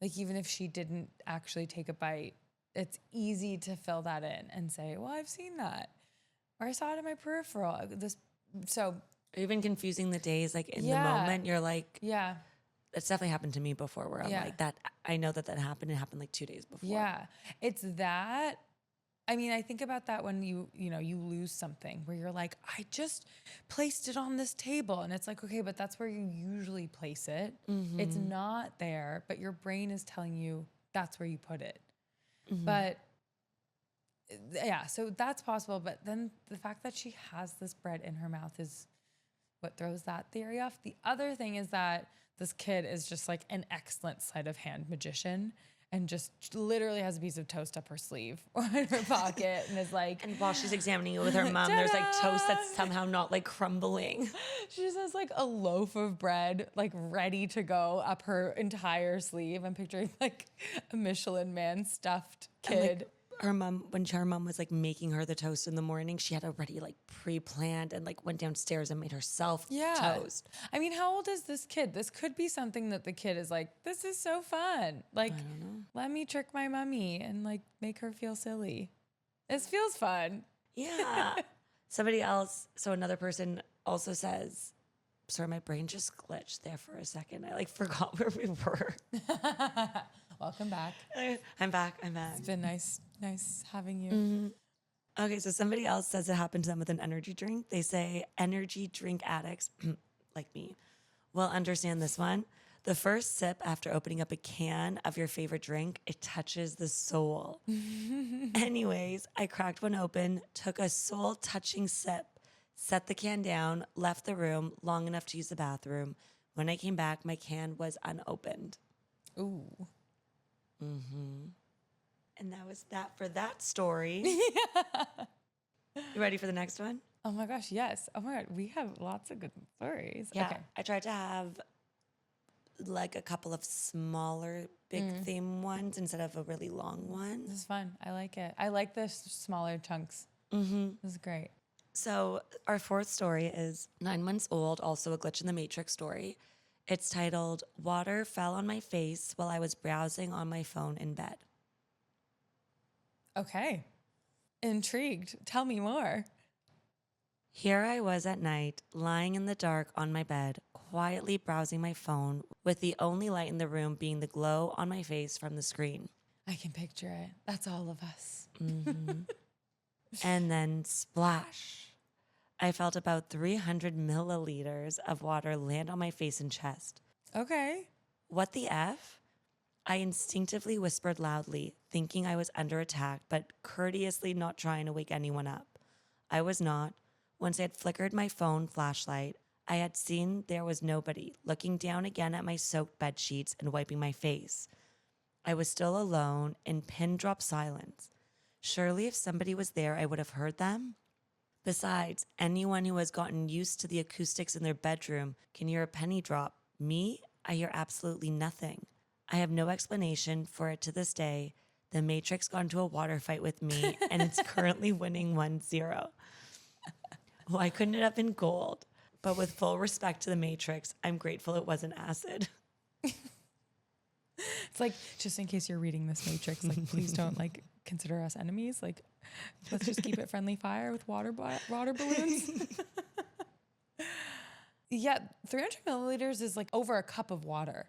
like, even if she didn't actually take a bite, it's easy to fill that in and say, well, I've seen that. Or I saw it in my peripheral. So even confusing the days, like in the moment, you're like, yeah. It's definitely happened to me before where I'm like, that I know that happened. It happened like 2 days before. Yeah. It's that. I mean, I think about that when you lose something where you're like, I just placed it on this table. And it's like, okay, but that's where you usually place it. It's not there, but your brain is telling you that's where you put it. But yeah, so that's possible. But then the fact that she has this bread in her mouth is what throws that theory off. The other thing is that this kid is just like an excellent sleight of hand magician. and just literally has a piece of toast up her sleeve or in her pocket and is like, And while she's examining it with her mom, there's like toast that's somehow not like crumbling. she just has like a loaf of bread like ready to go up her entire sleeve. I'm picturing like a Michelin Man stuffed kid. Her mom, when her mom was like making her the toast in the morning, she had already like pre-planned and like went downstairs and made herself toast. I mean, how old is this kid? This could be something that the kid is like, this is so fun. Like, let me trick my mommy and like make her feel silly. This feels fun. Yeah. Somebody else, so another person also says, sorry, my brain just glitched there for a second. I like forgot where we were. Welcome back. I'm back. It's been nice having you. Okay, so somebody else says it happened to them with an energy drink. They say energy drink addicts, like me, will understand this one. The first sip after opening up a can of your favorite drink, it touches the soul. Anyways, I cracked one open, took a soul-touching sip, set the can down, left the room long enough to use the bathroom. When I came back, my can was unopened. Ooh. And that was that for that story. You ready for the next one? Oh my gosh, yes. Oh my God, we have lots of good stories. Yeah. Okay. I tried to have like a couple of smaller, big theme ones instead of a really long one. This is fun. I like it. I like the smaller chunks. This is great. So our fourth story is 9 months old, also a glitch in the Matrix story. It's titled, Water Fell on My Face While I Was Browsing on My Phone in Bed. Okay. Intrigued. Tell me more. Here I was at night, lying in the dark on my bed, quietly browsing my phone, with the only light in the room being the glow on my face from the screen. I can picture it. That's all of us. And then splash. I felt about 300 milliliters of water land on my face and chest. Okay. What the F? I instinctively whispered loudly, thinking I was under attack, but courteously not trying to wake anyone up. I was not. Once I had flickered my phone flashlight, I had seen there was nobody, looking down again at my soaked bed sheets and wiping my face. I was still alone in pin-drop silence. Surely if somebody was there, I would have heard them. Besides, anyone who has gotten used to the acoustics in their bedroom can hear a penny drop. Me, I hear absolutely nothing. I have no explanation for it to this day. The Matrix got into a water fight with me, and it's currently winning 1-0. Why couldn't it have been gold? But with full respect to the Matrix, I'm grateful it wasn't acid. It's like, just in case you're reading this Matrix, like, please don't like consider us enemies. Like, let's just keep it friendly fire with water balloons. Yeah, 300 milliliters is like over a cup of water.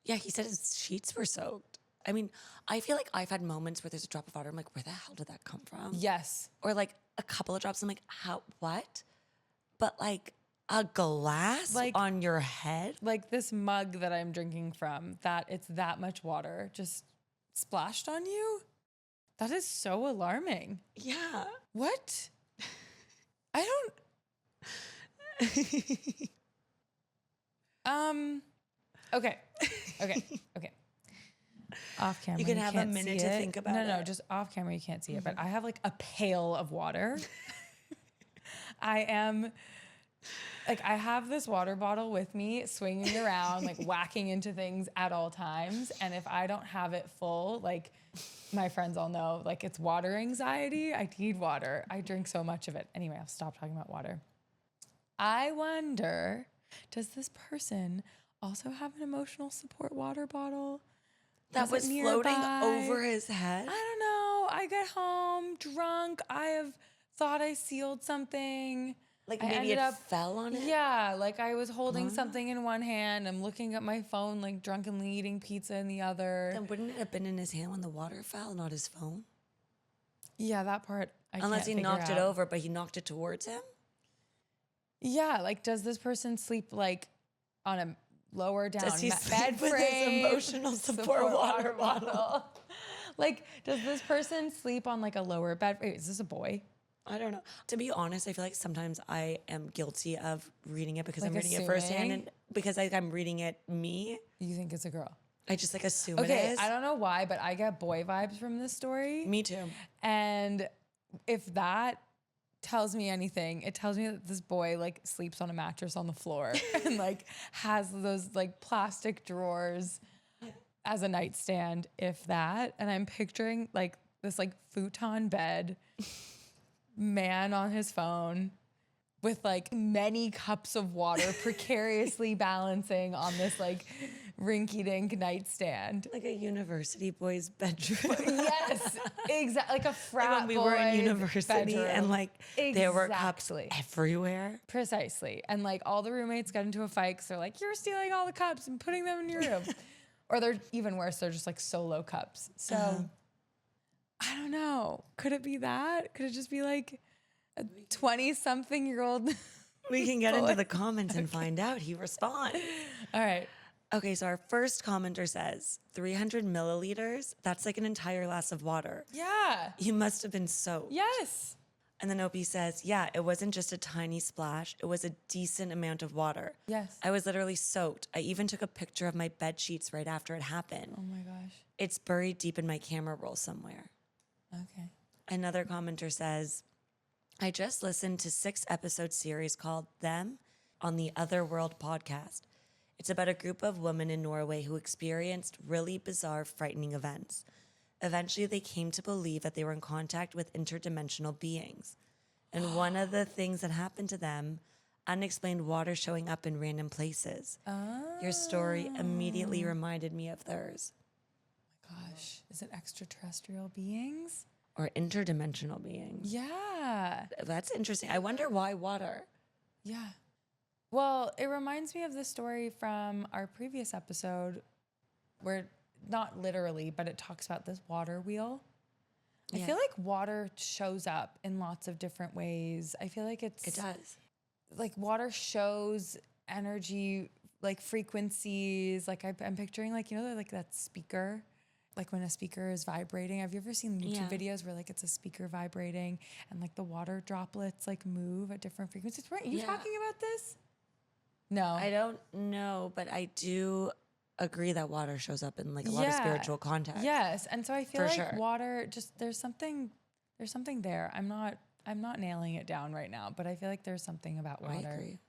Yeah, he said his sheets were soaked. I mean, I feel like I've had moments where there's a drop of water. I'm like, where the hell did that come from? Yes. Or like a couple of drops. I'm like, how, what? But like a glass Like- on your head? Like this mug that I'm drinking from, that it's that much water just splashed on you? That is so alarming. Yeah. What? I don't. Okay. Off camera, You can have a can't minute see to it. think about No, it. just off camera, you can't see it. But I have like a pail of water. I have this water bottle with me, swinging around, like whacking into things at all times. And if I don't have it full, like my friends all know, like it's water anxiety. I need water. I drink so much of it. Anyway, I'll stop talking about water. I wonder, does this person also have an emotional support water bottle? That was floating over his head? I don't know. I get home drunk. I have thought I sealed something. Like I maybe ended it up- fell on it? Yeah, like I was holding something in one hand. I'm looking at my phone, like drunkenly eating pizza in the other. Then wouldn't it have been in his hand when the water fell, not his phone? Yeah, that part I Unless can't he figure knocked it out. over, but he knocked it towards him? Yeah, like does this person sleep like on a lower down Does he bed sleep with his frame? emotional support water bottle? Like, does this person sleep on like a lower bed? Wait, is this a boy? I don't know. To be honest, I feel like sometimes I am guilty of reading it because Like I'm reading it firsthand and because I'm reading it me. You think it's a girl? I just like assume it Okay, is. I don't know why, but I get boy vibes from this story. Me too. And if that tells me anything, it tells me that this boy like sleeps on a mattress on the floor and like has those like plastic drawers as a nightstand, if that. And I'm picturing like this like futon bed, man on his phone with like many cups of water precariously balancing on this like rinky-dink nightstand. Like a university boy's bedroom. Yes, exactly. Like a frat Like when we were in boy's university bedroom. and like there were cups Exactly. everywhere. Precisely. And like all the roommates got into a fight because they're like, you're stealing all the cups and putting them in your room. Or they're even worse, they're just like solo cups. So I don't know. Could it be that? Could it just be like a 20-something-year-old? We can get into the comments and find out. He responds. All right. Okay, so our first commenter says 300 milliliters. That's like an entire glass of water. Yeah. You must have been soaked. Yes. And then Opie says, yeah, it wasn't just a tiny splash. It was a decent amount of water. Yes. I was literally soaked. I even took a picture of my bed sheets right after it happened. Oh my gosh. It's buried deep in my camera roll somewhere. Okay. Another commenter says, I just listened to 6-episode series called Them on the Otherworld podcast. It's about a group of women in Norway who experienced really bizarre, frightening events. Eventually, they came to believe that they were in contact with interdimensional beings. And one of the things that happened to them, unexplained water showing up in random places. Your story immediately reminded me of theirs. Gosh. Is it extraterrestrial beings? Or interdimensional beings. Yeah. That's interesting. I wonder why water. Yeah. Well, it reminds me of the story from our previous episode where, not literally, but it talks about this water wheel. I feel like water shows up in lots of different ways. I feel like it does. Like water shows energy, like frequencies. Like I'm picturing like, you know, like that speaker, like when a speaker is vibrating. Have you ever seen YouTube videos where like it's a speaker vibrating and like the water droplets like move at different frequencies? Weren't you talking about this? No. I don't know, but I do agree that water shows up in like a lot of spiritual context. Yes. And so I feel like sure. water just there's something there. I'm not nailing it down right now, but I feel like there's something about water. I agree.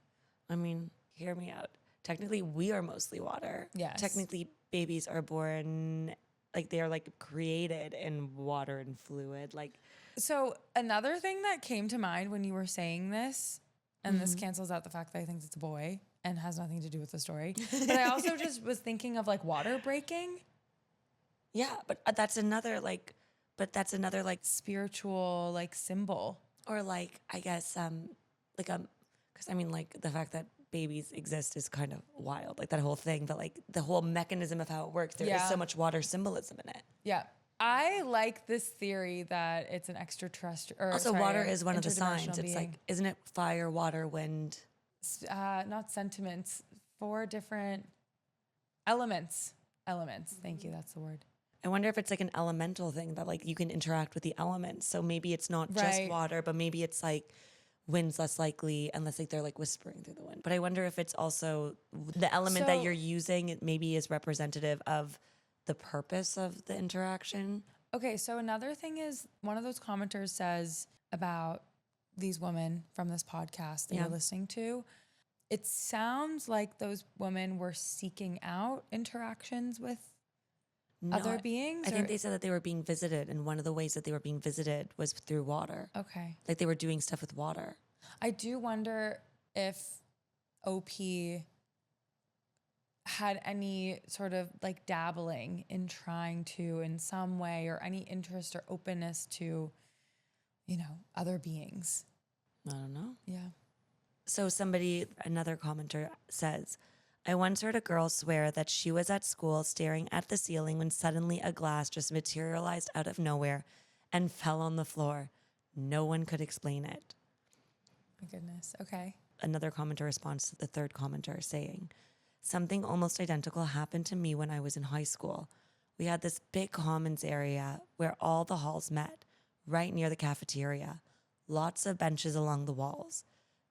I mean, hear me out. Technically, we are mostly water. Yes. Technically, babies are born like they are like created in water and fluid. Like, so another thing that came to mind when you were saying this, and this cancels out the fact that I think it's a boy and has nothing to do with the story, but I also just was thinking of like water breaking. yeah, but that's another like Spiritual like symbol. or like I guess because I mean like the fact that babies exist is kind of wild, like that whole thing, but like the whole mechanism of how it works, there is so much water symbolism in it. Yeah. I like this theory that it's an extraterrestrial. Also, water is one of the signs. interdimensional It's like, being. isn't it fire, water, wind? Not sentiments, 4 different elements. Thank you. That's the word. I wonder if it's like an elemental thing that like you can interact with the elements. So maybe it's not just water, but maybe it's like wind's less likely unless like they're like whispering through the wind. But I wonder if it's also the element that you're using, it maybe is representative of the purpose of the interaction. Okay, so another thing is one of those commenters says about these women from this podcast that you're listening to. It sounds like those women were seeking out interactions with other beings. I think they said that they were being visited, and one of the ways that they were being visited was through water. Okay. Like they were doing stuff with water. I do wonder if OP had any sort of like dabbling in trying to in some way, or any interest or openness to, you know, other beings. I don't know. Yeah. So another commenter says, I once heard a girl swear that she was at school staring at the ceiling when suddenly a glass just materialized out of nowhere and fell on the floor. No one could explain it. My goodness. Okay. Another commenter responds to the third commenter saying, something almost identical happened to me when I was in high school. We had this big commons area where all the halls met, right near the cafeteria. Lots of benches along the walls.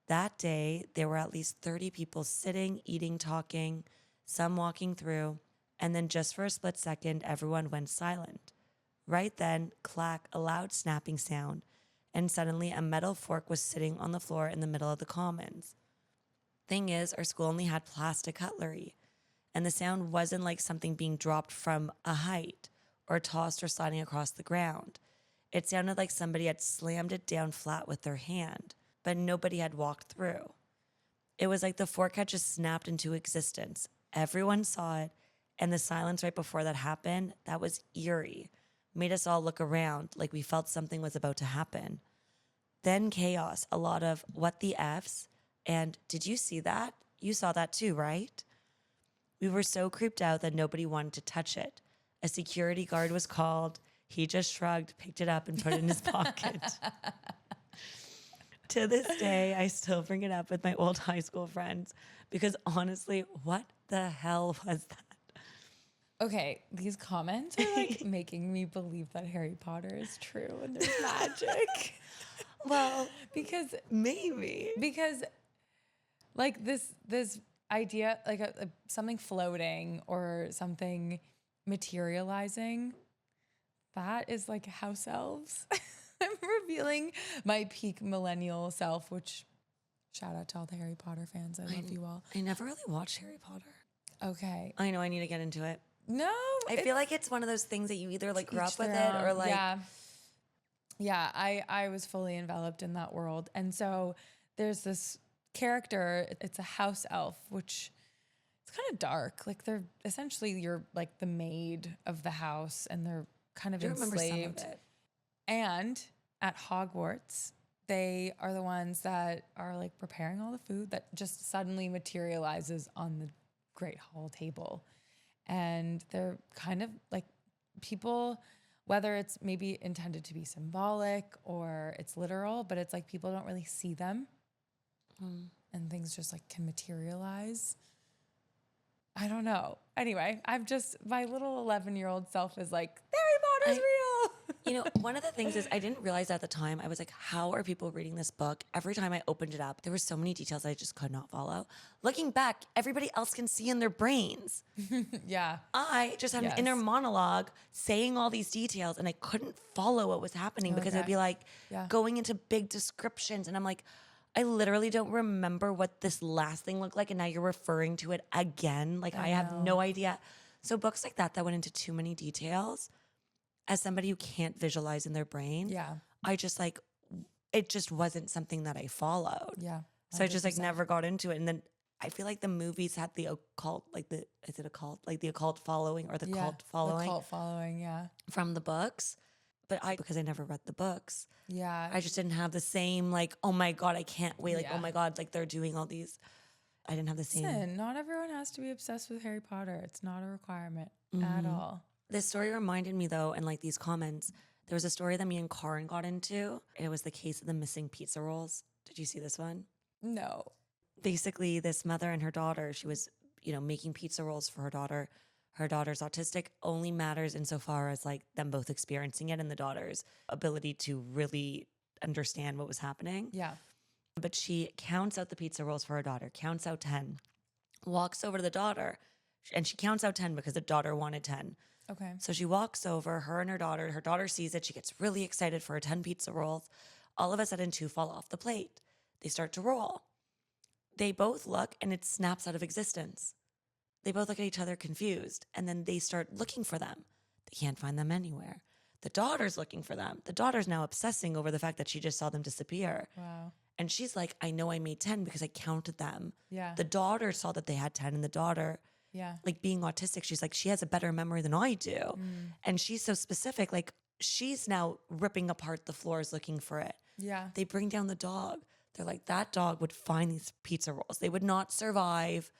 That day, there were at least 30 people sitting, eating, talking, some walking through. And then just for a split second, everyone went silent. Right then, clack, a loud snapping sound, and suddenly a metal fork was sitting on the floor in the middle of the commons. Thing is, our school only had plastic cutlery, and the sound wasn't like something being dropped from a height or tossed or sliding across the ground. It sounded like somebody had slammed it down flat with their hand, but nobody had walked through. It was like the fork had just snapped into existence. Everyone saw it, and the silence right before that happened, that was eerie. Made us all look around like we felt something was about to happen. Then chaos, a lot of what the Fs, and did you see that? You saw that too, right? We were so creeped out that nobody wanted to touch it. A security guard was called. He just shrugged, picked it up, and put it in his pocket. To this day, I still bring it up with my old high school friends because honestly, what the hell was that? Okay, these comments are like making me believe that Harry Potter is true and there's magic. Well, because maybe. Because like this idea, like something floating or something materializing, that is like house elves. I'm revealing my peak millennial self, which shout out to all the Harry Potter fans. I love you all. I never really watched Harry Potter. Okay. I know I need to get into it. No. I feel like it's one of those things that you either like grew up with it or like. Yeah, I was fully enveloped in that world. And so there's this character, it's a house elf, which it's kind of dark. Like they're essentially you're like the maid of the house and they're kind of enslaved. Remember some of it. And at Hogwarts, they are the ones that are like preparing all the food that just suddenly materializes on the Great Hall table. And they're kind of like people, whether it's maybe intended to be symbolic or it's literal, but it's like people don't really see them. And things just like can materialize. I don't know. Anyway, my little 11-year-old self is like, Harry Potter's real. You know, one of the things is I didn't realize at the time, I was like, how are people reading this book? Every time I opened it up, there were so many details that I just could not follow. Looking back, everybody else can see in their brains. Yeah. I just had an inner monologue saying all these details and I couldn't follow what was happening because it'd be like going into big descriptions. And I'm like, I literally don't remember what this last thing looked like. And now you're referring to it again. Like I have no idea. So books like that went into too many details. As somebody who can't visualize in their brain, I just like, it just wasn't something that I followed. Yeah. 100%. So I just like never got into it. And then I feel like the movies had the occult, like is it a cult? Like the occult following or the cult following? The cult following, yeah. From the books. But because I never read the books. Yeah. I just didn't have the same like, oh my God, I can't wait. Like, oh my God, like they're doing all these. I didn't have the same. Listen, not everyone has to be obsessed with Harry Potter. It's not a requirement at all. This story reminded me though, and like these comments, there was a story that me and Kiran got into. It was the case of the missing pizza rolls. Did you see this one? No. Basically, this mother and her daughter, she was, making pizza rolls for her daughter. Her daughter's autistic only matters insofar as like them both experiencing it and the daughter's ability to really understand what was happening. Yeah. But she counts out the pizza rolls for her daughter, counts out 10, walks over to the daughter, and she counts out 10 because the daughter wanted 10. Okay. So she walks over, her and her daughter sees it. She gets really excited for her 10 pizza rolls. All of a sudden, 2 fall off the plate. They start to roll. They both look and it snaps out of existence. They both look at each other confused and then they start looking for them. They can't find them anywhere. The daughter's looking for them. The daughter's now obsessing over the fact that she just saw them disappear. Wow. And she's like, I know I made 10 because I counted them. Yeah. The daughter saw that they had 10 and the daughter... Yeah. Like being autistic, she's like, she has a better memory than I do. And she's so specific. Like she's now ripping apart the floors looking for it. Yeah. They bring down the dog. They're like, that dog would find these pizza rolls. They would not survive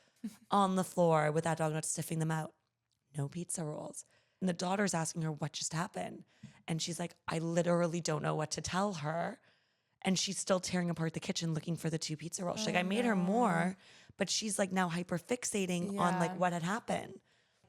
on the floor with that dog not sniffing them out. No pizza rolls. And the daughter's asking her what just happened. And she's like, I literally don't know what to tell her. And she's still tearing apart the kitchen looking for the 2 pizza rolls. She's like, I made her more. But she's like now hyper fixating on like what had happened.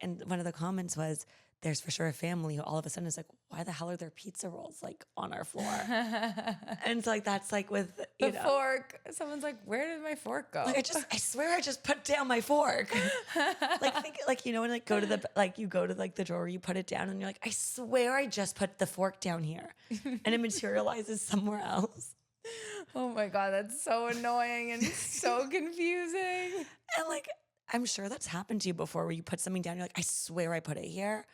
And one of the comments was there's for sure a family who all of a sudden is like, why the hell are there pizza rolls like on our floor? And it's like, that's like with, you know, fork. Someone's like, where did my fork go? like I swear I just put down my fork. Like, think, like, you know, when like go to the, like you go to like the drawer, you put it down and you're like, I swear I just put the fork down here, and it materializes somewhere else. Oh my God, that's so annoying and so confusing. And like, I'm sure that's happened to you before where you put something down, you're like, I swear I put it here.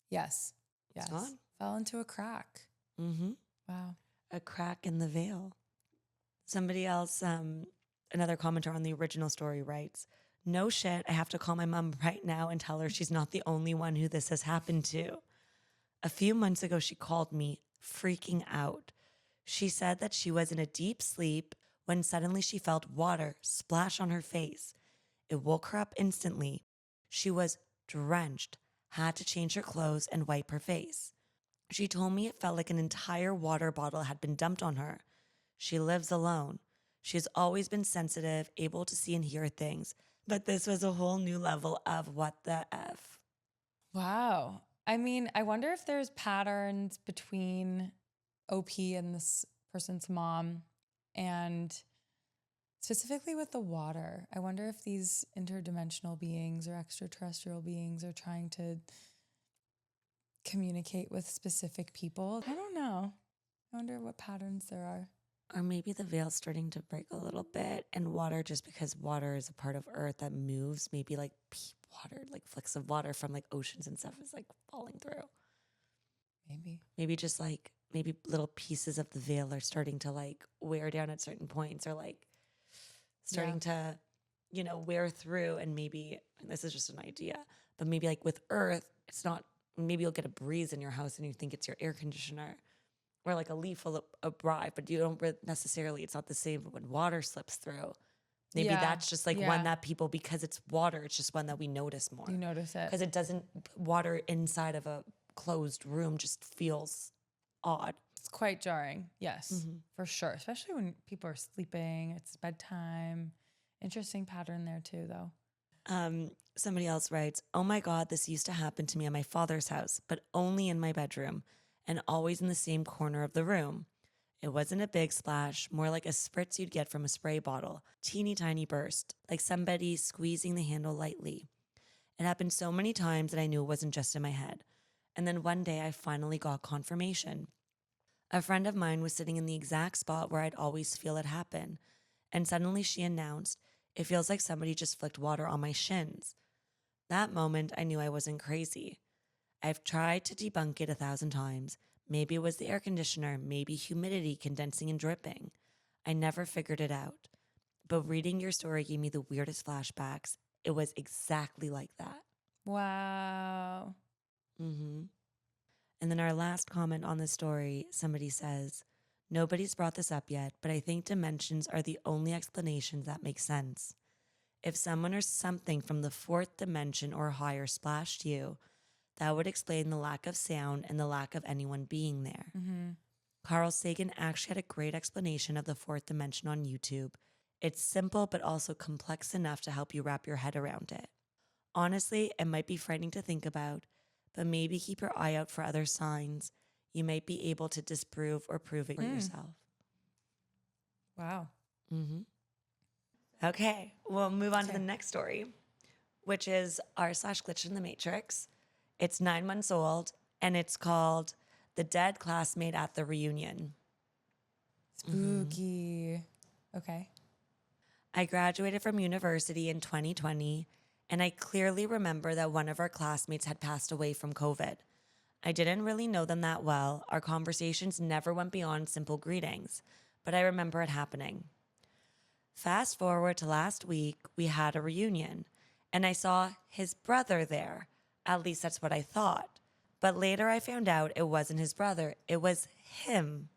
Yes. Yes. gone. Fell into a crack. Mm-hmm. Wow. A crack in the veil. Somebody else, another commenter on the original story writes, no shit, I have to call my mom right now and tell her she's not the only one who this has happened to. A few months ago, she called me freaking out. She said that she was in a deep sleep when suddenly she felt water splash on her face. It woke her up instantly. She was drenched, had to change her clothes and wipe her face. She told me it felt like an entire water bottle had been dumped on her. She lives alone. She has always been sensitive, able to see and hear things, but this was a whole new level of what the F. Wow. I mean, I wonder if there's patterns between OP and this person's mom, and specifically with the water. I wonder if these interdimensional beings or extraterrestrial beings are trying to communicate with specific people. I don't know. I wonder what patterns there are. Or maybe the veil's starting to break a little bit, and water, just because water is a part of Earth that moves, maybe like water, like flecks of water from like oceans and stuff is like falling through. Maybe just like, maybe little pieces of the veil are starting to like wear down at certain points, or like starting to, you know, wear through. And maybe, and this is just an idea, but maybe like with Earth, it's not, maybe you'll get a breeze in your house and you think it's your air conditioner, or like a leaf will arrive, but you don't necessarily, it's not the same when water slips through. Maybe that's just like one that people, because it's water, it's just one that we notice more. You notice it. Because it doesn't, water inside of a closed room just feels odd. It's quite jarring. Yes, for sure. Especially when people are sleeping, it's bedtime. Interesting pattern there too, though. Somebody else writes, oh my God, this used to happen to me at my father's house, but only in my bedroom and always in the same corner of the room. It wasn't a big splash, more like a spritz you'd get from a spray bottle. Teeny tiny burst, like somebody squeezing the handle lightly. It happened so many times that I knew it wasn't just in my head. And then one day I finally got confirmation. A friend of mine was sitting in the exact spot where I'd always feel it happen. And suddenly she announced, it feels like somebody just flicked water on my shins. That moment, I knew I wasn't crazy. I've tried to debunk it 1,000 times. Maybe it was the air conditioner, maybe humidity condensing and dripping. I never figured it out. But reading your story gave me the weirdest flashbacks. It was exactly like that. Wow. Mm-hmm. And then our last comment on this story, somebody says, nobody's brought this up yet, but I think dimensions are the only explanations that make sense. If someone or something from the fourth dimension or higher splashed you, that would explain the lack of sound and the lack of anyone being there. Mm-hmm. Carl Sagan actually had a great explanation of the fourth dimension on YouTube. It's simple but also complex enough to help you wrap your head around it. Honestly, it might be frightening to think about, but maybe keep your eye out for other signs. You might be able to disprove or prove it yourself. Wow. Mm-hmm. Okay, we'll move on to the next story, which is r/glitch in the Matrix. It's 9 months old, and it's called The Dead Classmate at the Reunion. Spooky. Okay. I graduated from university in 2020, and I clearly remember that one of our classmates had passed away from COVID. I didn't really know them that well. Our conversations never went beyond simple greetings, but I remember it happening. Fast forward to last week, we had a reunion, and I saw his brother there. At least that's what I thought. But later I found out it wasn't his brother. It was him.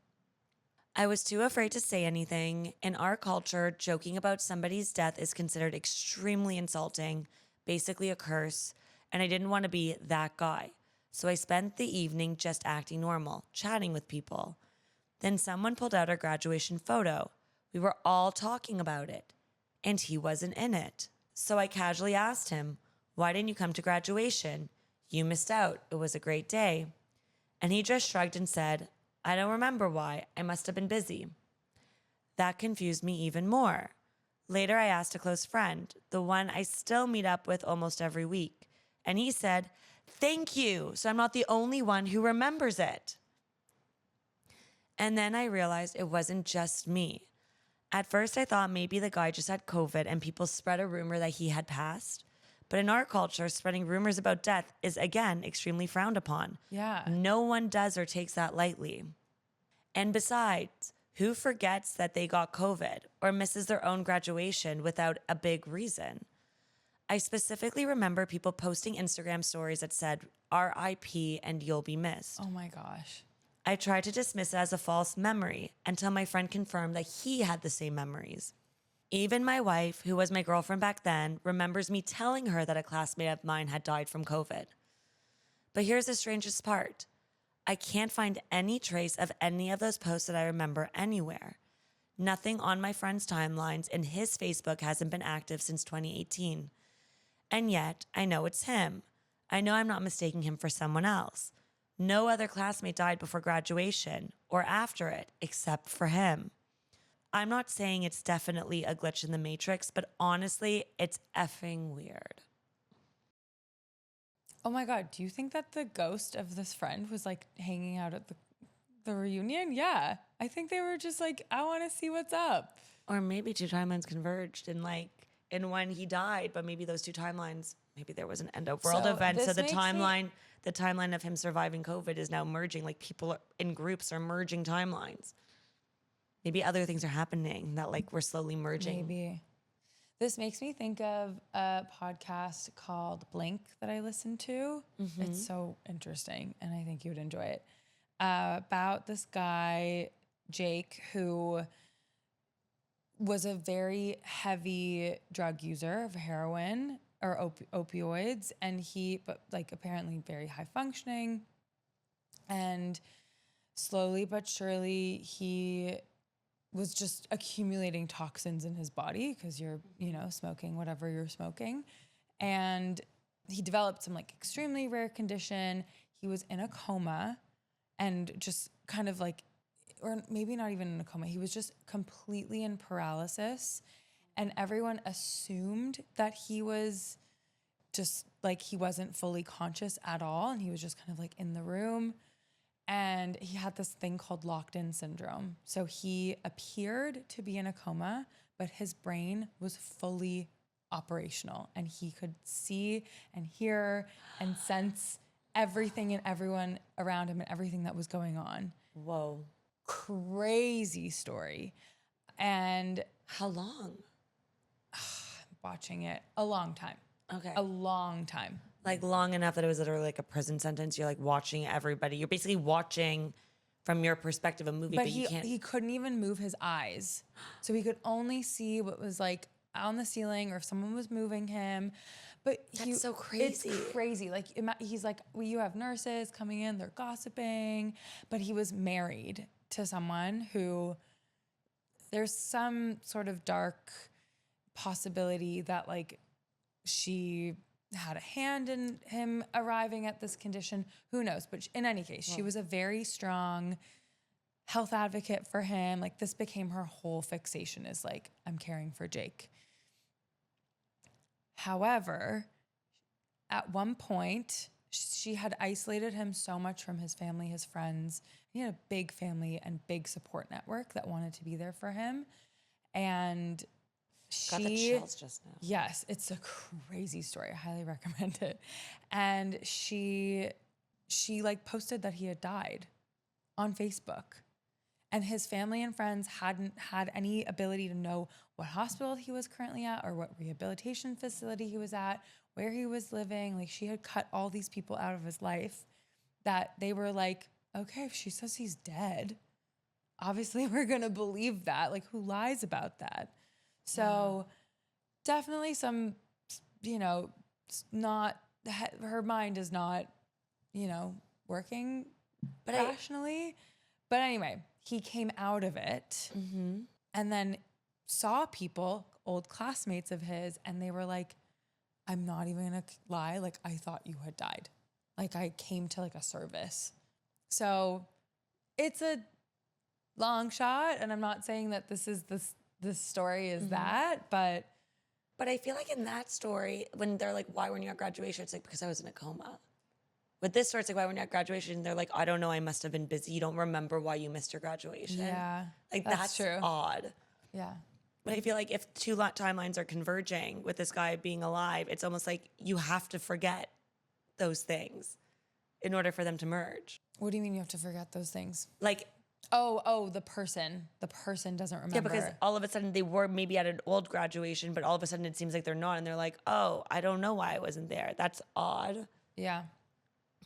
I was too afraid to say anything. In our culture, joking about somebody's death is considered extremely insulting, basically a curse, and I didn't want to be that guy. So I spent the evening just acting normal, chatting with people. Then someone pulled out our graduation photo. We were all talking about it, and he wasn't in it. So I casually asked him, why didn't you come to graduation? You missed out. It was a great day. And he just shrugged and said, I don't remember why. I must have been busy. That confused me even more. Later, I asked a close friend, the one I still meet up with almost every week. And he said, thank you. So I'm not the only one who remembers it. And then I realized it wasn't just me. At first, I thought maybe the guy just had COVID and people spread a rumor that he had passed. But in our culture, spreading rumors about death is, again, extremely frowned upon. Yeah. No one does or takes that lightly. And besides, who forgets that they got COVID or misses their own graduation without a big reason? I specifically remember people posting Instagram stories that said, RIP and you'll be missed. Oh my gosh. I tried to dismiss it as a false memory until my friend confirmed that he had the same memories. Even my wife, who was my girlfriend back then, remembers me telling her that a classmate of mine had died from COVID. But here's the strangest part. I can't find any trace of any of those posts that I remember anywhere. Nothing on my friend's timelines, and his Facebook hasn't been active since 2018. And yet, I know it's him. I know I'm not mistaking him for someone else. No other classmate died before graduation or after it, except for him. I'm not saying it's definitely a glitch in the matrix, but honestly, it's effing weird. Oh my God. Do you think that the ghost of this friend was like hanging out at the reunion? Yeah. I think they were just like, I want to see what's up. Or maybe two timelines converged and like in one he died, but maybe those two timelines, maybe there was an end of world event. So the timeline of him surviving COVID is now merging. Like people in groups are merging timelines. Maybe other things are happening that like we're slowly merging. Maybe. This makes me think of a podcast called Blink that I listened to. Mm-hmm. It's so interesting, and I think you would enjoy it. About this guy, Jake, who was a very heavy drug user of heroin or opioids, and but like apparently very high functioning. And slowly but surely, he was just accumulating toxins in his body because you're, smoking whatever you're smoking. And he developed some like extremely rare condition. He was in a coma and just kind of like, or maybe not even in a coma. He was just completely in paralysis. And everyone assumed that he was just like, he wasn't fully conscious at all. And he was just kind of like in the room. And he had this thing called locked-in syndrome. So he appeared to be in a coma, but his brain was fully operational. And he could see and hear and sense everything and everyone around him and everything that was going on. Whoa. Crazy story. And how long? Watching it, a long time. Okay. A long time. Like long enough that it was literally like a prison sentence. You're like watching everybody. You're basically watching from your perspective a movie, but you can't. He couldn't even move his eyes. So he could only see what was like on the ceiling or if someone was moving him. But that's so crazy. It's crazy. Like he's like, well, you have nurses coming in, they're gossiping. But he was married to someone who there's some sort of dark possibility that like she had a hand in him arriving at this condition. Who knows? But in any case, she was a very strong health advocate for him. Like this became her whole fixation is like, I'm caring for Jake. However, at one point, she had isolated him so much from his family, his friends. He had a big family and big support network that wanted to be there for him. And got the chills just now. Yes, it's a crazy story. I highly recommend it. And she like posted that he had died on Facebook. And his family and friends hadn't had any ability to know what hospital he was currently at or what rehabilitation facility he was at, where he was living. Like she had cut all these people out of his life that they were like, okay, if she says he's dead, obviously we're going to believe that. Like who lies about that? So definitely some, her mind is not, working rationally. But anyway, he came out of it and then saw people, old classmates of his, and they were like, I'm not even going to lie. Like, I thought you had died. like I came to like a service. So it's a long shot, and I'm not saying that this story is that, but I feel like in that story, when they're like, why weren't you at graduation? It's like, because I was in a coma. With this story, it's like, why weren't you at graduation? They're like, I don't know, I must have been busy. You don't remember why you missed your graduation. yeah, Like, that's true. odd. Yeah. But I feel like if two timelines are converging with this guy being alive, it's almost like you have to forget those things in order for them to merge. What do you mean you have to forget those things? Like, the person doesn't remember. yeah, because all of a sudden they were maybe at an old graduation, but all of a sudden it seems like they're not. And they're like, oh, I don't know why I wasn't there. That's odd. Yeah.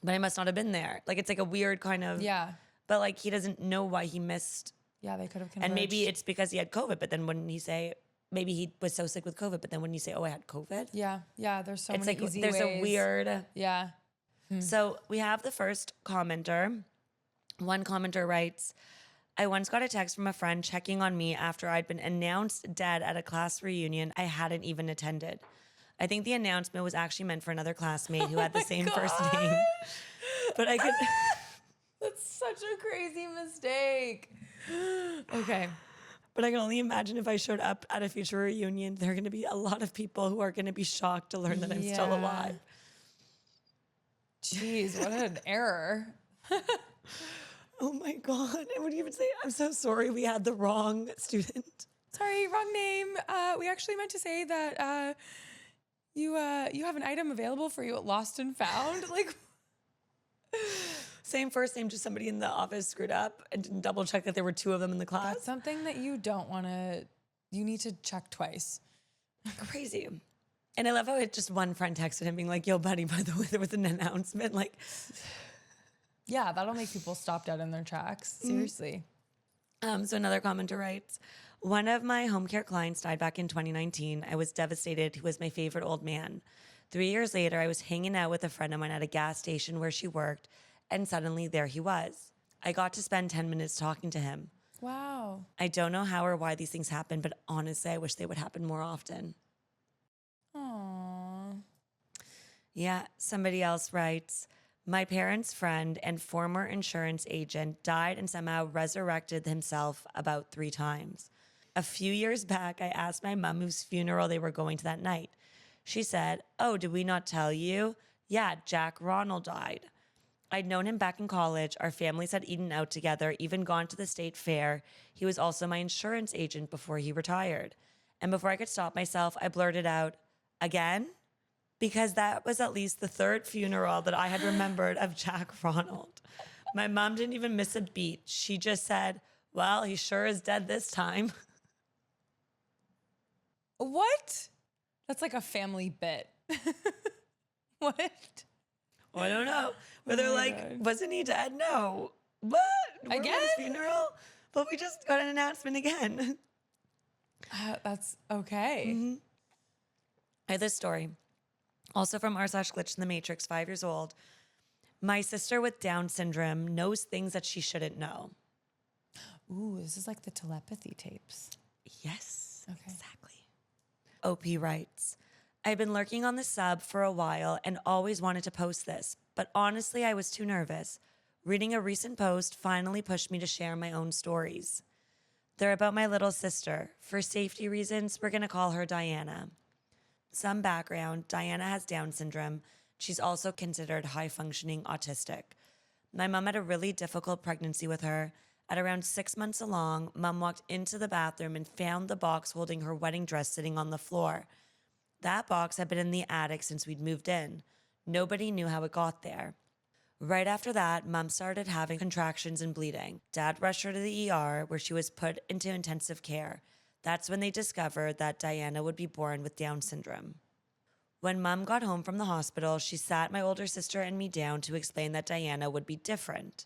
But I must not have been there. Like, it's like a weird kind of. Yeah. But like, he doesn't know why he missed. Yeah, they could have converged. And maybe it's because he had COVID, but then wouldn't he say, maybe he was so sick with COVID, but then wouldn't he say, oh, I had COVID? Yeah. Yeah. There's so It's many like, easy there's ways. a weird. Yeah. So we have the first commenter. One commenter writes, I once got a text from a friend checking on me after I'd been announced dead at a class reunion I hadn't even attended. I think the announcement was actually meant for another classmate who had the same first name. But I could. That's such a crazy mistake. Okay. But I can only imagine if I showed up at a future reunion, there are going to be a lot of people who are going to be shocked to learn that I'm still Yeah. alive. Jeez, what an error. Oh my God. I would even say, I'm so sorry we had the wrong student. Sorry, wrong name. We actually meant to say that you have an item available for you at Lost and Found. Like, Same first name, just somebody in the office screwed up and didn't double check that there were two of them in the class. that's something that you don't want to. You need to check twice. Crazy. And I love how just one friend texted him being like, yo, buddy, by the way, there was an announcement. Like, Yeah, that'll make people stop dead in their tracks. Seriously. so another commenter writes, one of my home care clients died back in 2019. I was devastated. He was my favorite old man. 3 years later, I was hanging out with a friend of mine at a gas station where she worked, and suddenly there he was. I got to spend 10 minutes talking to him. Wow. I don't know how or why these things happen, but honestly, I wish they would happen more often. Aww. Yeah, somebody else writes, my parents' friend and former insurance agent died and somehow resurrected himself about 3 times. A few years back, I asked my mom whose funeral they were going to that night. She said, oh, did we not tell you? Yeah, Jack Ronald died. I'd known him back in college. Our families had eaten out together, even gone to the state fair. He was also my insurance agent before he retired. And before I could stop myself, I blurted out, again? Because that was at least the 3rd funeral that I had remembered of Jack Ronald. My mom didn't even miss a beat. She just said, well, he sure is dead this time. What? That's like a family bit. What? Well, I don't know. But they're like, God. wasn't he dead? No. What? We're Again? at his funeral? But we just got an announcement again. That's okay. I have this story. Also from r/glitch in the Matrix, 5 years old. My sister with Down syndrome knows things that she shouldn't know. Ooh, this is like the telepathy tapes. Yes, Okay. exactly. OP writes, I've been lurking on the sub for a while and always wanted to post this, but honestly, I was too nervous. Reading a recent post finally pushed me to share my own stories. They're about my little sister. For safety reasons, we're going to call her Diana. Some background, Diana has Down syndrome. She's also considered high-functioning autistic. My mom had a really difficult pregnancy with her. At around 6 months along, Mom walked into the bathroom and found the box holding her wedding dress sitting on the floor. That box had been in the attic since we'd moved in. Nobody knew how it got there. Right after that, Mom started having contractions and bleeding. Dad rushed her to the ER, where she was put into intensive care. That's when they discovered that Diana would be born with Down syndrome. When Mom got home from the hospital, she sat my older sister and me down to explain that Diana would be different.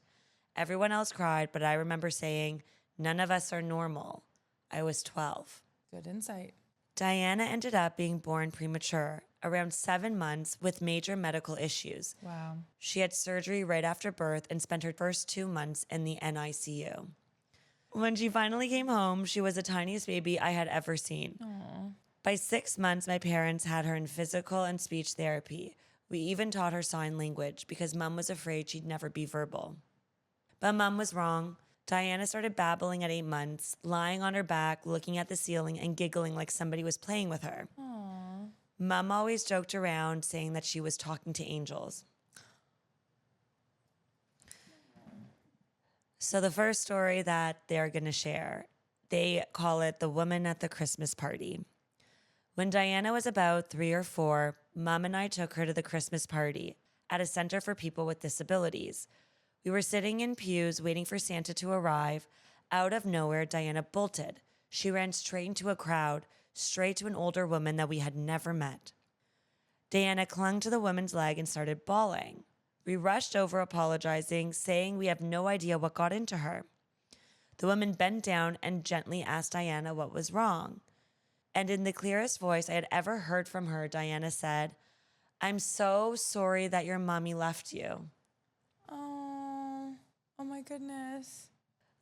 Everyone else cried, but I remember saying, none of us are normal. I was 12. Good insight. Diana ended up being born premature, around 7 months, with major medical issues. Wow. She had surgery right after birth and spent her first 2 months in the NICU. When she finally came home, she was the tiniest baby I had ever seen. Aww. By 6 months, my parents had her in physical and speech therapy. We even taught her sign language because Mom was afraid she'd never be verbal. But Mom was wrong. Diana started babbling at 8 months, lying on her back, looking at the ceiling and giggling like somebody was playing with her. Aww. Mom always joked around saying that she was talking to angels. So the first story that they're going to share, they call it The Woman at the Christmas Party. When Diana was about 3 or 4, Mom and I took her to the Christmas party at a center for people with disabilities. We were sitting in pews waiting for Santa to arrive. Out of nowhere, Diana bolted. She ran straight into a crowd, straight to an older woman that we had never met. Diana clung to the woman's leg and started bawling. We rushed over apologizing, saying we have no idea what got into her. The woman bent down and gently asked Diana what was wrong. And in the clearest voice I had ever heard from her, Diana said, "I'm so sorry that your mommy left you." Oh my goodness.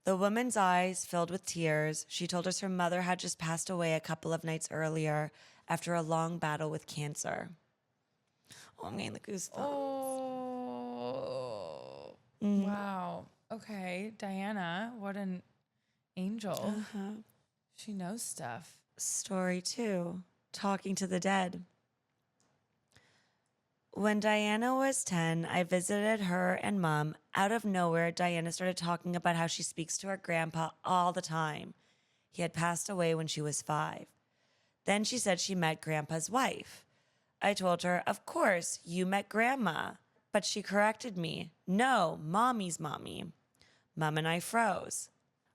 The woman's eyes filled with tears. She told us her mother had just passed away a couple of nights earlier after a long battle with cancer. Oh, I'm getting the goosebumps. Oh, wow. Okay, Diana, what an angel. She knows stuff. Story 2, Talking to the Dead. When Diana was 10, I visited her and Mom. Out of nowhere, Diana started talking about how she speaks to her grandpa all the time. He had passed away when she was 5. Then she said she met Grandpa's wife. I told her, "Of course, you met Grandma." But she corrected me. "No, Mommy's mommy." Mom and I froze.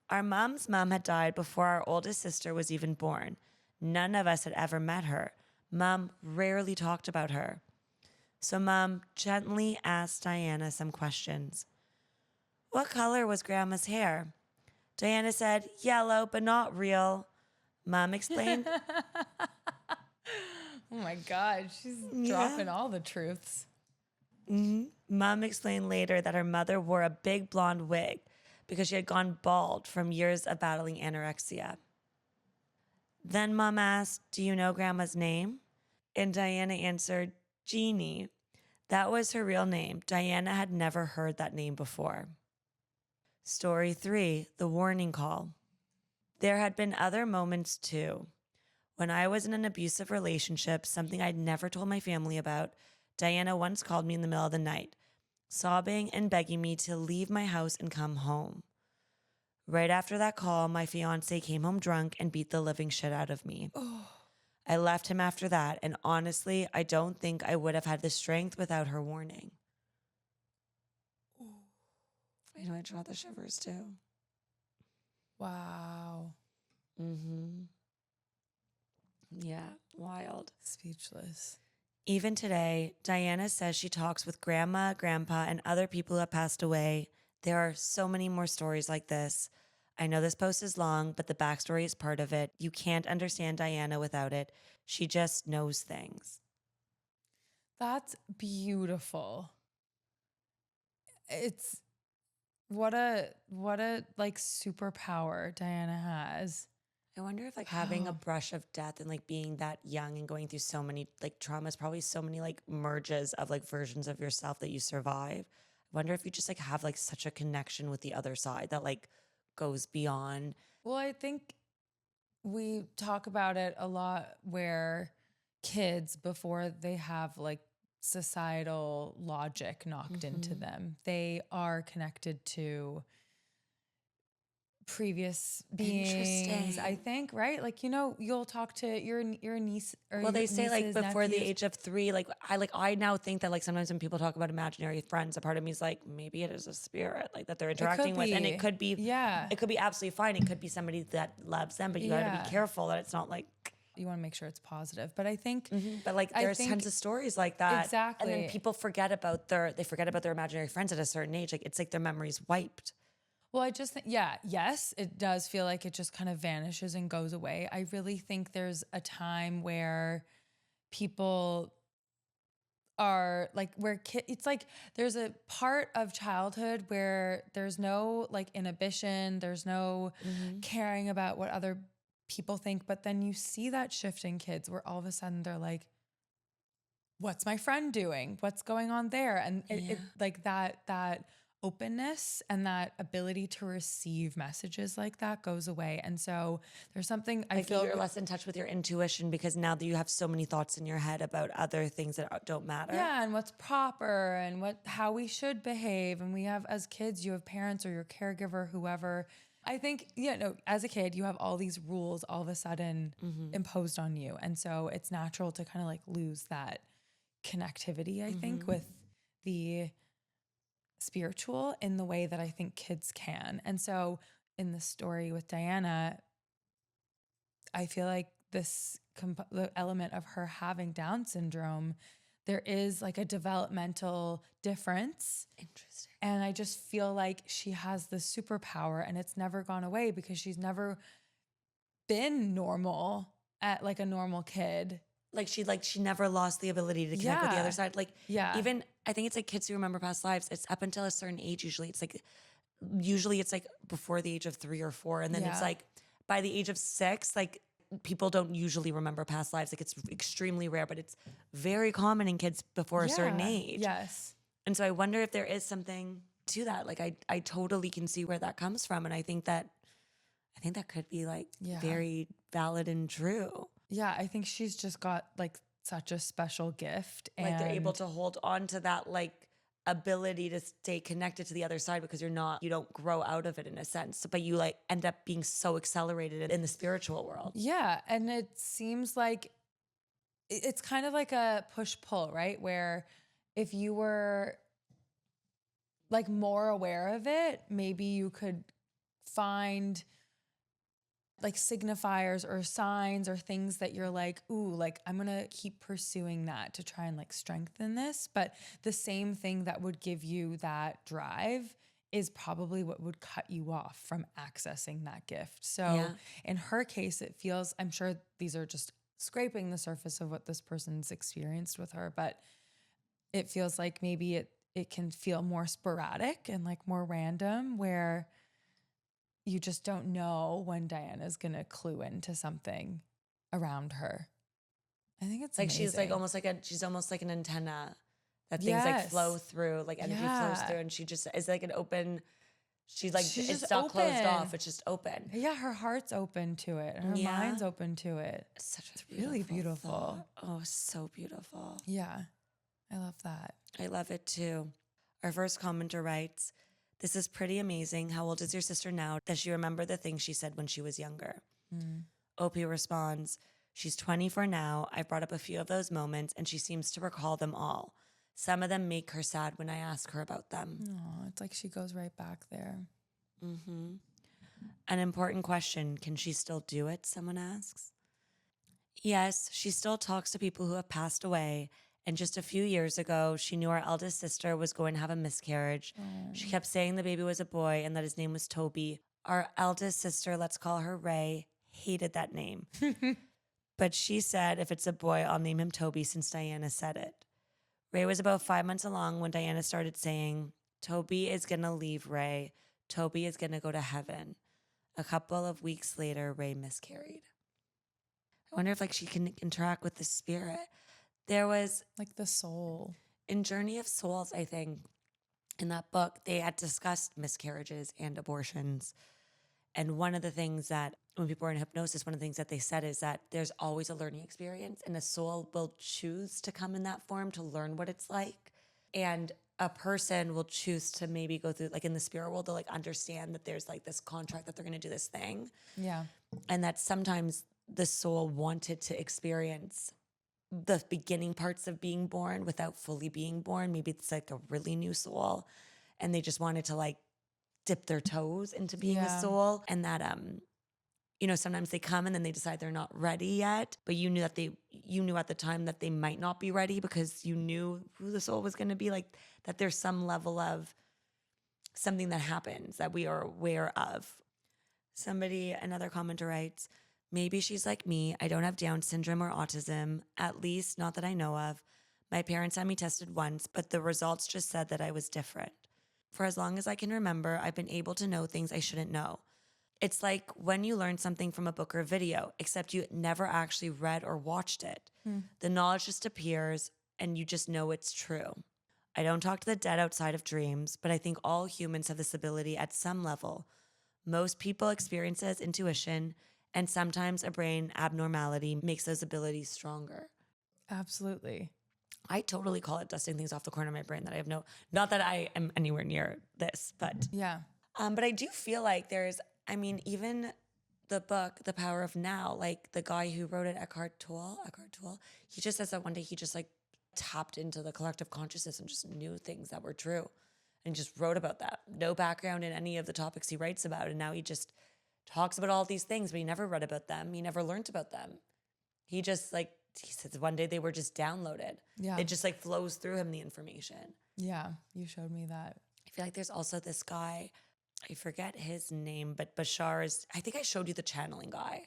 Our mom's mom had died before our oldest sister was even born. None of us had ever met her. Mom rarely talked about her. So Mom gently asked Diana some questions. What color was Grandma's hair? Diana said, "Yellow, but not real." Mom explained. Oh my God, she's dropping all the truths. Mom explained later that her mother wore a big blonde wig because she had gone bald from years of battling anorexia. Then Mom asked, "Do you know Grandma's name?" And Diana answered, "Jeannie." That was her real name. Diana had never heard that name before. Story 3, The Warning Call. There had been other moments too. When I was in an abusive relationship, something I'd never told my family about, Diana once called me in the middle of the night, sobbing and begging me to leave my house and come home. Right after that call, my fiance came home drunk and beat the living shit out of me. I left him after that, and honestly, I don't think I would have had the strength without her warning. I know I draw the shivers too. Wow. Yeah, wild. Speechless. Even today, Diana says she talks with Grandma, Grandpa, and other people who have passed away. There are so many more stories like this. I know this post is long, but the backstory is part of it. You can't understand Diana without it. She just knows things. That's beautiful. It's what a like superpower Diana has. I wonder if having a brush of death and being that young and going through so many traumas, probably so many merges of versions of yourself that you survive. I wonder if you just have such a connection with the other side that goes beyond. Well, I think we talk about it a lot where kids, before they have societal logic knocked into them, they are connected to previous beings, I think, right? You'll talk to your niece or well, they say nieces, before the nephews. age of 3, I now think that sometimes when people talk about imaginary friends, a part of me is maybe it is a spirit that they're interacting with, and it could be it could be absolutely fine. It could be somebody that loves them, but you got to be careful that it's not you want to make sure it's positive. But I think, but there's tons of stories like that, exactly, and then people forget about their imaginary friends at a certain age. It's their memories wiped. Well, I just think, yes, it does feel like it just kind of vanishes and goes away. I really think there's a time where people are it's there's a part of childhood where there's no inhibition, there's no caring about what other people think. But then you see that shift in kids where all of a sudden they're what's my friend doing? What's going on there? And it like that openness and that ability to receive messages like that goes away. And so there's something I feel you're less in touch with your intuition because now that you have so many thoughts in your head about other things that don't matter. Yeah, and what's proper and how we should behave. And we have, as kids, you have parents or your caregiver, whoever. I think, as a kid, you have all these rules all of a sudden imposed on you. And so it's natural to kind of like lose that connectivity, I think, with the spiritual in the way that I think kids can. And so in the story with Diana, I feel like the element of her having Down syndrome, there is like a developmental difference. Interesting. And I just feel like she has this superpower and it's never gone away because she's never been normal at like a normal kid. She never lost the ability to connect with the other side. Even I think it's like kids who remember past lives. It's up until a certain age. Usually it's like before the age of 3 or 4. And then it's like by the age of 6, like people don't usually remember past lives. Like it's extremely rare, but it's very common in kids before a certain age. Yes. And so I wonder if there is something to that. Like I totally can see where that comes from. And I think that could be like very valid and true. Yeah, I think she's just got like such a special gift. And like they're able to hold on to that like ability to stay connected to the other side because you don't grow out of it in a sense, but you like end up being so accelerated in the spiritual world. Yeah. And it seems like it's kind of like a push-pull, right? Where if you were like more aware of it, maybe you could find like signifiers or signs or things that you're like, ooh, like I'm going to keep pursuing that to try and like strengthen this. But the same thing that would give you that drive is probably what would cut you off from accessing that gift. So in her case, it feels, I'm sure these are just scraping the surface of what this person's experienced with her, but it feels like maybe it can feel more sporadic and like more random where you just don't know when Diana's going to clue into something around her. I think it's like amazing. She's almost like an antenna that things like flow through, like energy flows through, and she just is like an open. It's not closed off. It's just open. Yeah, her heart's open to it. And her mind's open to it. It's such a really beautiful. Thought. Oh, so beautiful. Yeah, I love that. I love it too. Our first commenter writes, "This is pretty amazing. How old is your sister now? Does she remember the things she said when she was younger?" OP responds, "She's 24 now. I've brought up a few of those moments and she seems to recall them all. Some of them make her sad when I ask her about them." Oh, it's like she goes right back there. Mm-hmm. An important question. Can she still do it? Someone asks. Yes, she still talks to people who have passed away. And just a few years ago, she knew our eldest sister was going to have a miscarriage. She kept saying the baby was a boy and that his name was Toby. Our eldest sister, let's call her Ray, hated that name. But she said, if it's a boy, I'll name him Toby since Diana said it. Ray was about 5 months along when Diana started saying, Toby is going to leave Ray. Toby is going to go to heaven. A couple of weeks later, Ray miscarried. I wonder if she can interact with the spirit. There was like the soul. In Journey of Souls, I think, in that book, they had discussed miscarriages and abortions. And one of the things that when people are in hypnosis, one of the things that they said is that there's always a learning experience and a soul will choose to come in that form to learn what it's like. And a person will choose to maybe go through, in the spirit world, they'll understand that there's this contract that they're going to do this thing. Yeah. And that sometimes the soul wanted to experience the beginning parts of being born without fully being born. Maybe it's a really new soul and they just wanted to dip their toes into being a soul. And that, sometimes they come and then they decide they're not ready yet, but you knew at the time that they might not be ready because you knew who the soul was going to be, that there's some level of something that happens that we are aware of. Another commenter writes, maybe she's like me. I don't have Down syndrome or autism, at least not that I know of. My parents had me tested once, but the results just said that I was different. For as long as I can remember, I've been able to know things I shouldn't know. It's like when you learn something from a book or video, except you never actually read or watched it. The knowledge just appears and you just know it's true. I don't talk to the dead outside of dreams, but I think all humans have this ability at some level. Most people experience it as intuition, and sometimes a brain abnormality makes those abilities stronger. Absolutely. I totally call it dusting things off the corner of my brain that I have not that I am anywhere near this, but Yeah. but I do feel like even the book, The Power of Now, like the guy who wrote it, Eckhart Tolle, he just says that one day he just like tapped into the collective consciousness and just knew things that were true and just wrote about that. No background in any of the topics he writes about. And now he just talks about all these things, but he never read about them. He never learned about them. He just like, he says one day they were just downloaded. Yeah. It just like flows through him, the information. Yeah. You showed me that. I feel like there's also this guy, I forget his name, but Bashar is, I think I showed you the channeling guy.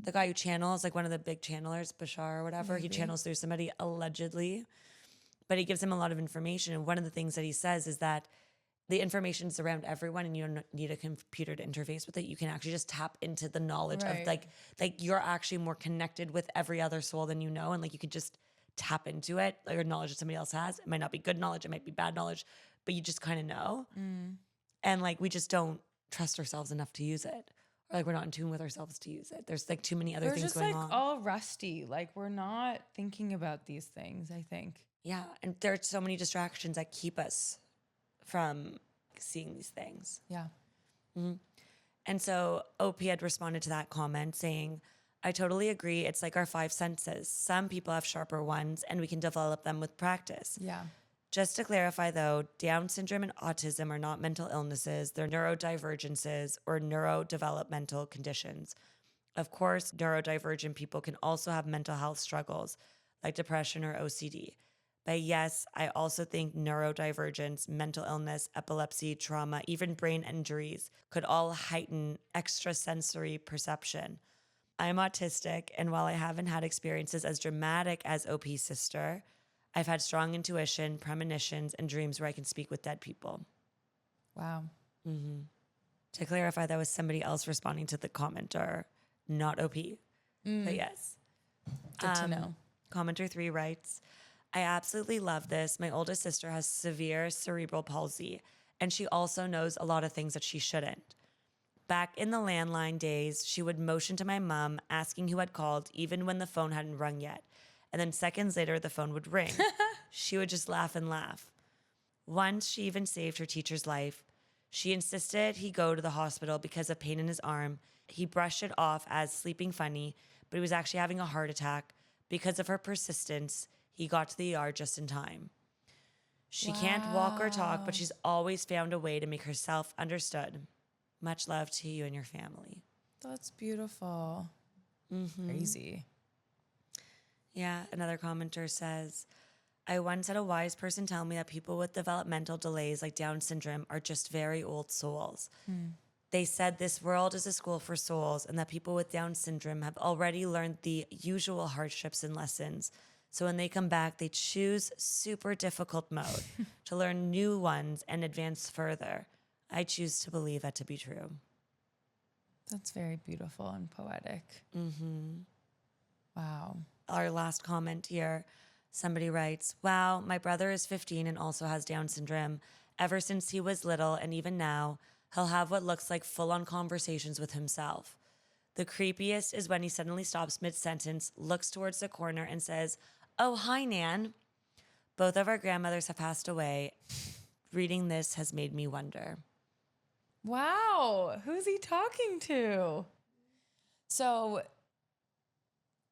The guy who channels, like one of the big channelers, Bashar or whatever, Maybe. he channels through somebody allegedly, but he gives him a lot of information. And one of the things that he says is that the information's around everyone and you don't need a computer to interface with it. You can actually just tap into the knowledge of like you're actually more connected with every other soul than you know. And like you could just tap into it, like your knowledge that somebody else has. It might not be good knowledge, it might be bad knowledge, but you just kind of know. And like we just don't trust ourselves enough to use it. Or like we're not in tune with ourselves to use it. There's like too many other things going on. We're just like all rusty. Like we're not thinking about these things, I think. Yeah. And there are so many distractions that keep us from seeing these things. Yeah. And so OP had responded to that comment saying, I totally agree. It's like our 5 senses. Some people have sharper ones and we can develop them with practice. Yeah. Just to clarify though, Down syndrome and autism are not mental illnesses. They're neurodivergences or neurodevelopmental conditions. Of course, neurodivergent people can also have mental health struggles like depression or OCD. But yes, I also think neurodivergence, mental illness, epilepsy, trauma, even brain injuries could all heighten extrasensory perception. I'm autistic, and while I haven't had experiences as dramatic as OP's sister, I've had strong intuition, premonitions, and dreams where I can speak with dead people. Wow. To clarify, that was somebody else responding to the commenter, not OP. But yes. Good to know. Commenter 3 writes, I absolutely love this. My oldest sister has severe cerebral palsy, and she also knows a lot of things that she shouldn't. Back in the landline days, she would motion to my mom, asking who had called, even when the phone hadn't rung yet. And then seconds later, the phone would ring. She would just laugh and laugh. Once, she even saved her teacher's life. She insisted he go to the hospital because of pain in his arm. He brushed it off as sleeping funny, but he was actually having a heart attack. Because of her persistence, he got to the ER just in time. She can't walk or talk, but she's always found a way to make herself understood. Much love to you and your family. That's beautiful. Crazy. Yeah, another commenter says, I once had a wise person tell me that people with developmental delays like Down syndrome are just very old souls. They said this world is a school for souls and that people with Down syndrome have already learned the usual hardships and lessons. So when they come back, they choose super difficult mode to learn new ones and advance further. I choose to believe that to be true. That's very beautiful and poetic. Wow. Our last comment here, somebody writes, wow, my brother is 15 and also has Down syndrome. Ever since he was little and even now, he'll have what looks like full-on conversations with himself. The creepiest is when he suddenly stops mid-sentence, looks towards the corner and says, oh, hi, Nan. Both of our grandmothers have passed away. Reading this has made me wonder. Wow. Who's he talking to? So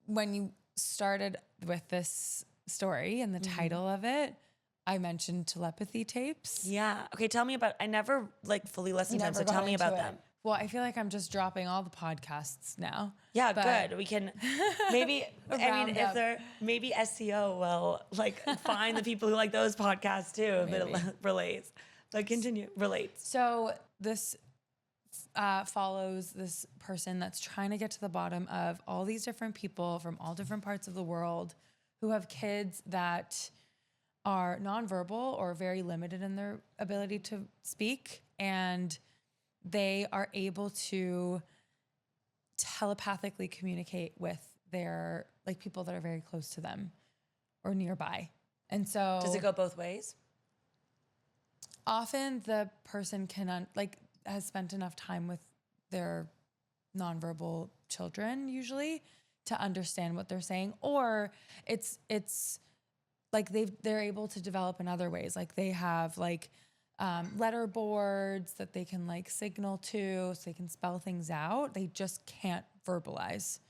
when you started with this story and the title of it, I mentioned telepathy tapes. Yeah. Okay, tell me about, I never like fully listened to them, so tell me about them. Well, I feel like I'm just dropping all the podcasts now. Yeah, good. We can maybe, if they're, maybe SEO will like find the people who like those podcasts too, if it relates. But continue, relates. So this follows this person that's trying to get to the bottom of all these different people from all different parts of the world who have kids that are nonverbal or very limited in their ability to speak, and they are able to telepathically communicate with their like people that are very close to them or nearby. And so Does it go both ways? often the person can has spent enough time with their nonverbal children usually to understand what they're saying, or it's like they're able to develop in other ways. Like they have letter boards that they can signal to, so they can spell things out. They just can't verbalize.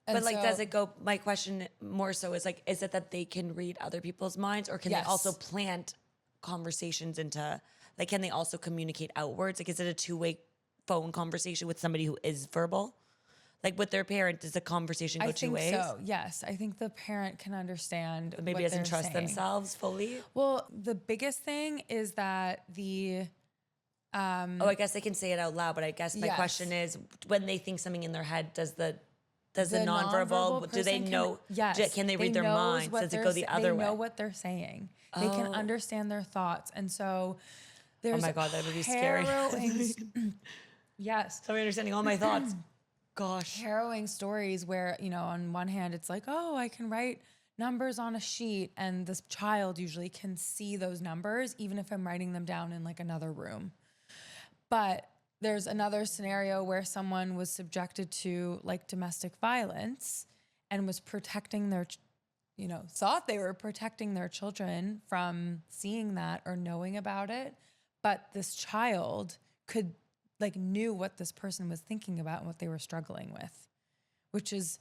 And But does it go, my question more so is is it that they can read other people's minds, or can they also plant conversations into, can they also communicate outwards? Is it a two-way phone conversation with somebody who is verbal? With their parent, does the conversation go two ways? I think so, yes. I think the parent can understand But maybe what doesn't they're trust saying. themselves fully? Well, the biggest thing is that I guess they can say it out loud, but I guess my question is, when they think something in their head, does the nonverbal, do they know? Yes. Can they read their minds? Does it go the other way? They know what they're saying. They can understand their thoughts. And so there's oh my God, that would be scary. Yes. Somebody understanding all my thoughts. Gosh. Harrowing stories where, on one hand, it's I can write numbers on a sheet, and this child usually can see those numbers, even if I'm writing them down in another room. But there's another scenario where someone was subjected to domestic violence and was protecting their, thought they were protecting their children from seeing that or knowing about it. But this child could knew what this person was thinking about and what they were struggling with, which is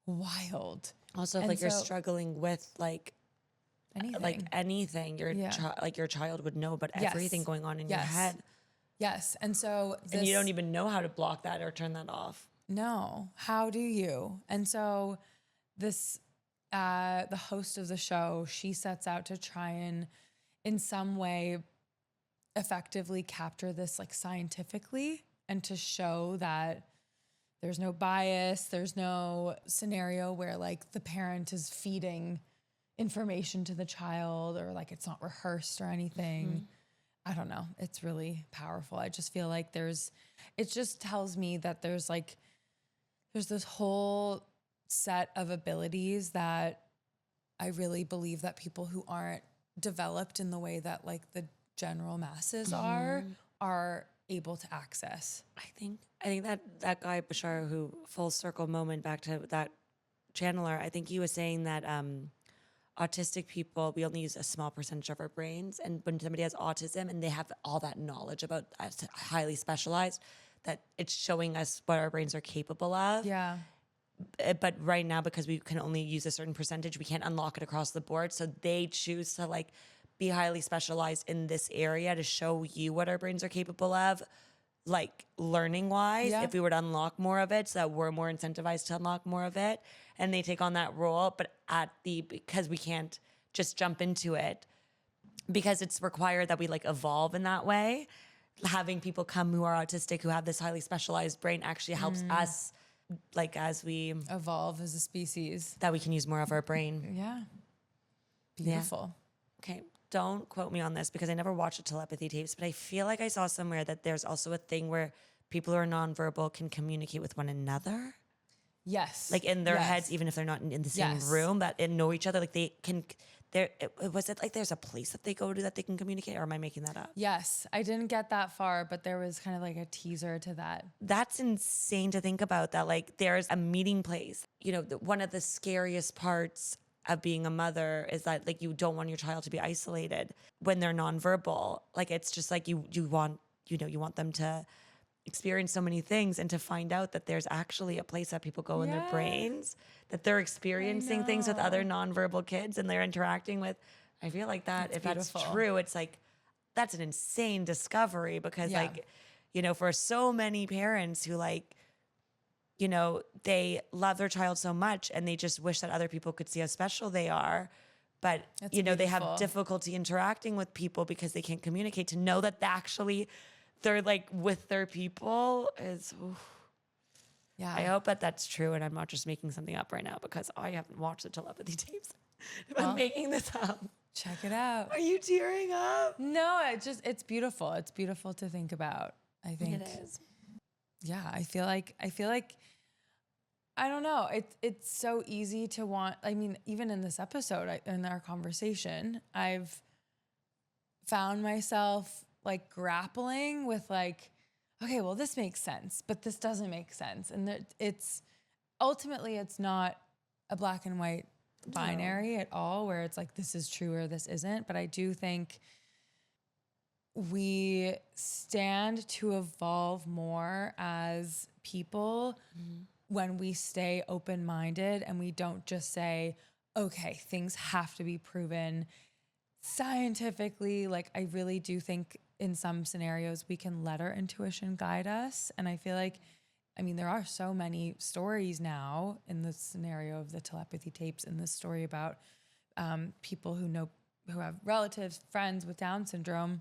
wild. Also, if you're struggling with anything, your child would know about everything going on in your head. Yes. And so and you don't even know how to block that or turn that off. No. How do you? And so this, the host of the show, she sets out to try and in some way effectively capture this scientifically, and to show that there's no bias, there's no scenario where the parent is feeding information to the child, or it's not rehearsed or anything. Mm-hmm. I don't know. It's really powerful. I just feel it just tells me that there's this whole set of abilities that I really believe that people who aren't developed in the way that the general masses are able to access. I think that guy Bashar, who, full circle moment back to that channeler, I think he was saying that autistic people, we only use a small percentage of our brains, and when somebody has autism and they have all that knowledge about highly specialized, that it's showing us what our brains are capable of. Yeah. But right now, because we can only use a certain percentage, we can't unlock it across the board. So they choose to be highly specialized in this area to show you what our brains are capable of, learning wise, if we were to unlock more of it, so that we're more incentivized to unlock more of it. And they take on that role, but because we can't just jump into it, because it's required that we evolve in that way. Having people come who are autistic, who have this highly specialized brain, actually helps us, as we evolve as a species, that we can use more of our brain. Yeah. Beautiful. Yeah. Okay. Don't quote me on this because I never watched the telepathy tapes, but I feel like I saw somewhere that there's also a thing where people who are nonverbal can communicate with one another. Yes. In their heads, even if they're not in the same room, and know each other. They can, was it there's a place that they go to that they can communicate, or am I making that up? Yes. I didn't get that far, but there was kind of a teaser to that. That's insane to think about, that there's a meeting place. One of the scariest parts of being a mother is that you don't want your child to be isolated when they're nonverbal. It's just you want them to experience so many things, and to find out that there's actually a place that people go in their brains, that they're experiencing things with other nonverbal kids and they're interacting with. I feel like that if beautiful. That's true, it's that's an insane discovery, because for so many parents who they love their child so much and they just wish that other people could see how special they are. But, they have difficulty interacting with people because they can't communicate. To know that actually they're with their people is, oof. Yeah. I hope that that's true. And I'm not just making something up right now because I haven't watched the telepathy tapes. I'm making this up. Check it out. Are you tearing up? No, it's beautiful. It's beautiful to think about. I think it is. Yeah, I feel like I don't know. It's so easy to want, I mean, even in this episode, in our conversation, I've found myself like grappling with like, okay, well, this makes sense, but this doesn't make sense. And it's ultimately, it's not a black and white binary at all where it's like, this is true or this isn't. But I do think we stand to evolve more as people when we stay open-minded and we don't just say, okay, things have to be proven scientifically. Like, I really do think in some scenarios we can let our intuition guide us. And I feel like, I mean, there are so many stories now in the scenario of the telepathy tapes, in this story about people who have relatives, friends with Down syndrome.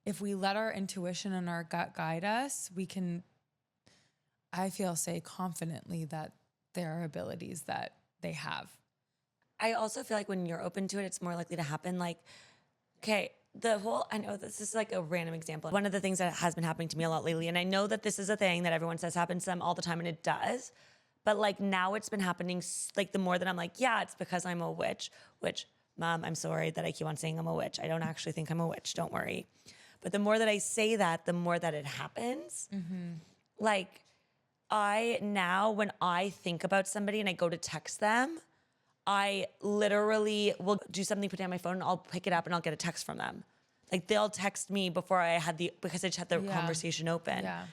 If we let our intuition and our gut guide us, we can, I feel, say confidently that there are abilities that they have. I also feel like when you're open to it, it's more likely to happen. Like, okay, I know this is like a random example. One of the things that has been happening to me a lot lately, and I know that this is a thing that everyone says happens to them all the time, and it does. But like now it's been happening, like the more that I'm like, yeah, it's because I'm a witch, which, Mom, I'm sorry that I keep on saying I'm a witch. I don't actually think I'm a witch. Don't worry. But the more that I say that, the more that it happens. Like when I think about somebody and I go to text them, I literally will do something, put down my phone, and I'll pick it up and I'll get a text from them. Like they'll text me because I just had the conversation open. Yeah.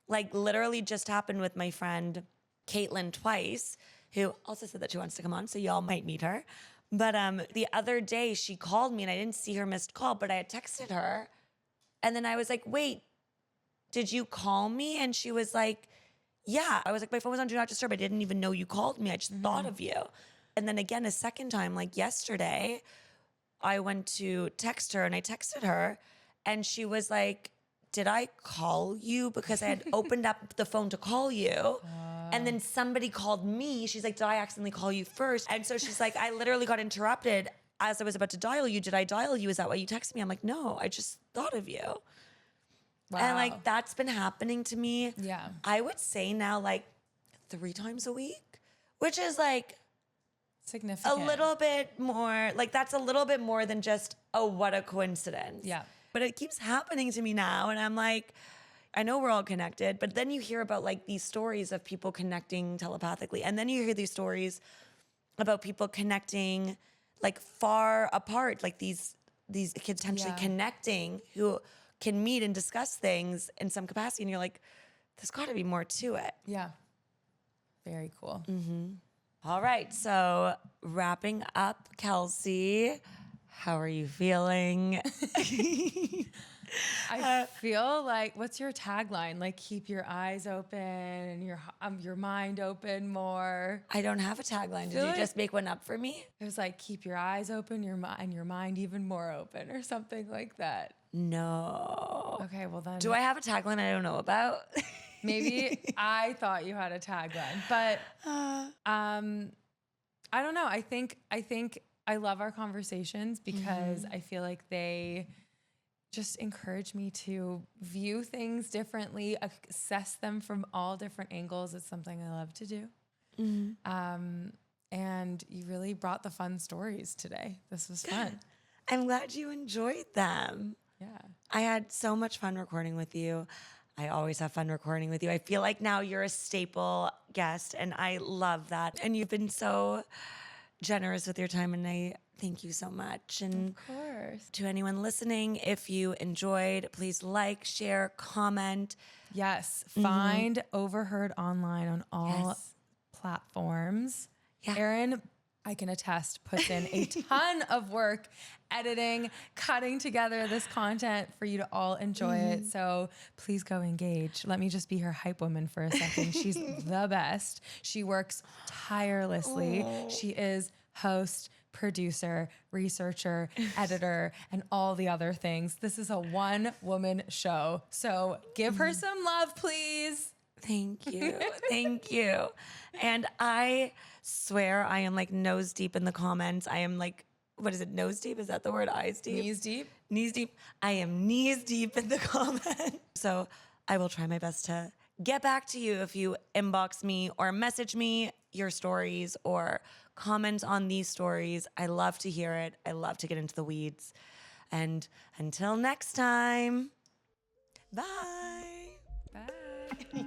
Like literally just happened with my friend Caitlin twice, who also said that she wants to come on, so y'all might meet her. But the other day she called me and I didn't see her missed call, but I had texted her. And then I was like, wait, did you call me? And she was like, yeah. I was like, my phone was on Do Not Disturb. I didn't even know you called me. I just thought of you. And then again, a second time, like yesterday, I went to text her and I texted her and she was like, did I call you? Because I had opened up the phone to call you. And then somebody called me. She's like, did I accidentally call you first? And so she's like, I literally got interrupted as I was about to dial you. Did I dial you? Is that why you texted me? I'm like, no, I just thought of you. Wow. And like, that's been happening to me. Yeah. I would say now like 3 times a week, which is like significant. A little bit more, like that's a little bit more than just, oh, what a coincidence. Yeah. But it keeps happening to me now. And I'm like, I know we're all connected, but then you hear about like these stories of people connecting telepathically. And then you hear these stories about people connecting like far apart, like these kids potentially connecting who can meet and discuss things in some capacity. And you're like, there's got to be more to it. Yeah. Very cool. All right. So wrapping up, Kelsey, how are you feeling? I feel like, what's your tagline? Like, keep your eyes open and your mind open more. I don't have a tagline. Did you just make one up for me? It was like, keep your eyes open, and your mind even more open, or something like that. No. Okay, well then. Do I have a tagline I don't know about? Maybe I thought you had a tagline, but I don't know. I think I love our conversations because I feel like they just encourage me to view things differently, assess them from all different angles. It's something I love to do. And you really brought the fun stories today. This was fun. I'm glad you enjoyed them. Yeah. I had so much fun recording with you. I always have fun recording with you. I feel like now you're a staple guest and I love that. And you've been so generous with your time and I thank you so much. And of course, to anyone listening, if you enjoyed, please like, share, comment. Yes. Find Overheard online on all platforms. Yeah. Erin, I can attest, puts in a ton of work editing, cutting together this content for you to all enjoy it. So please go engage. Let me just be her hype woman for a second. She's the best. She works tirelessly. She is host, producer, researcher, editor, and all the other things. This is a one-woman show. So give her some love, please. Thank you. Thank you. And I swear I am like nose deep in the comments. I am like, what is it? Nose deep? Is that the word? Eyes deep? Knees deep? Knees deep. I am knees deep in the comments. So I will try my best to get back to you if you inbox me or message me your stories or comment on these stories. I love to hear it. I love to get into the weeds. And until next time, bye. Bye.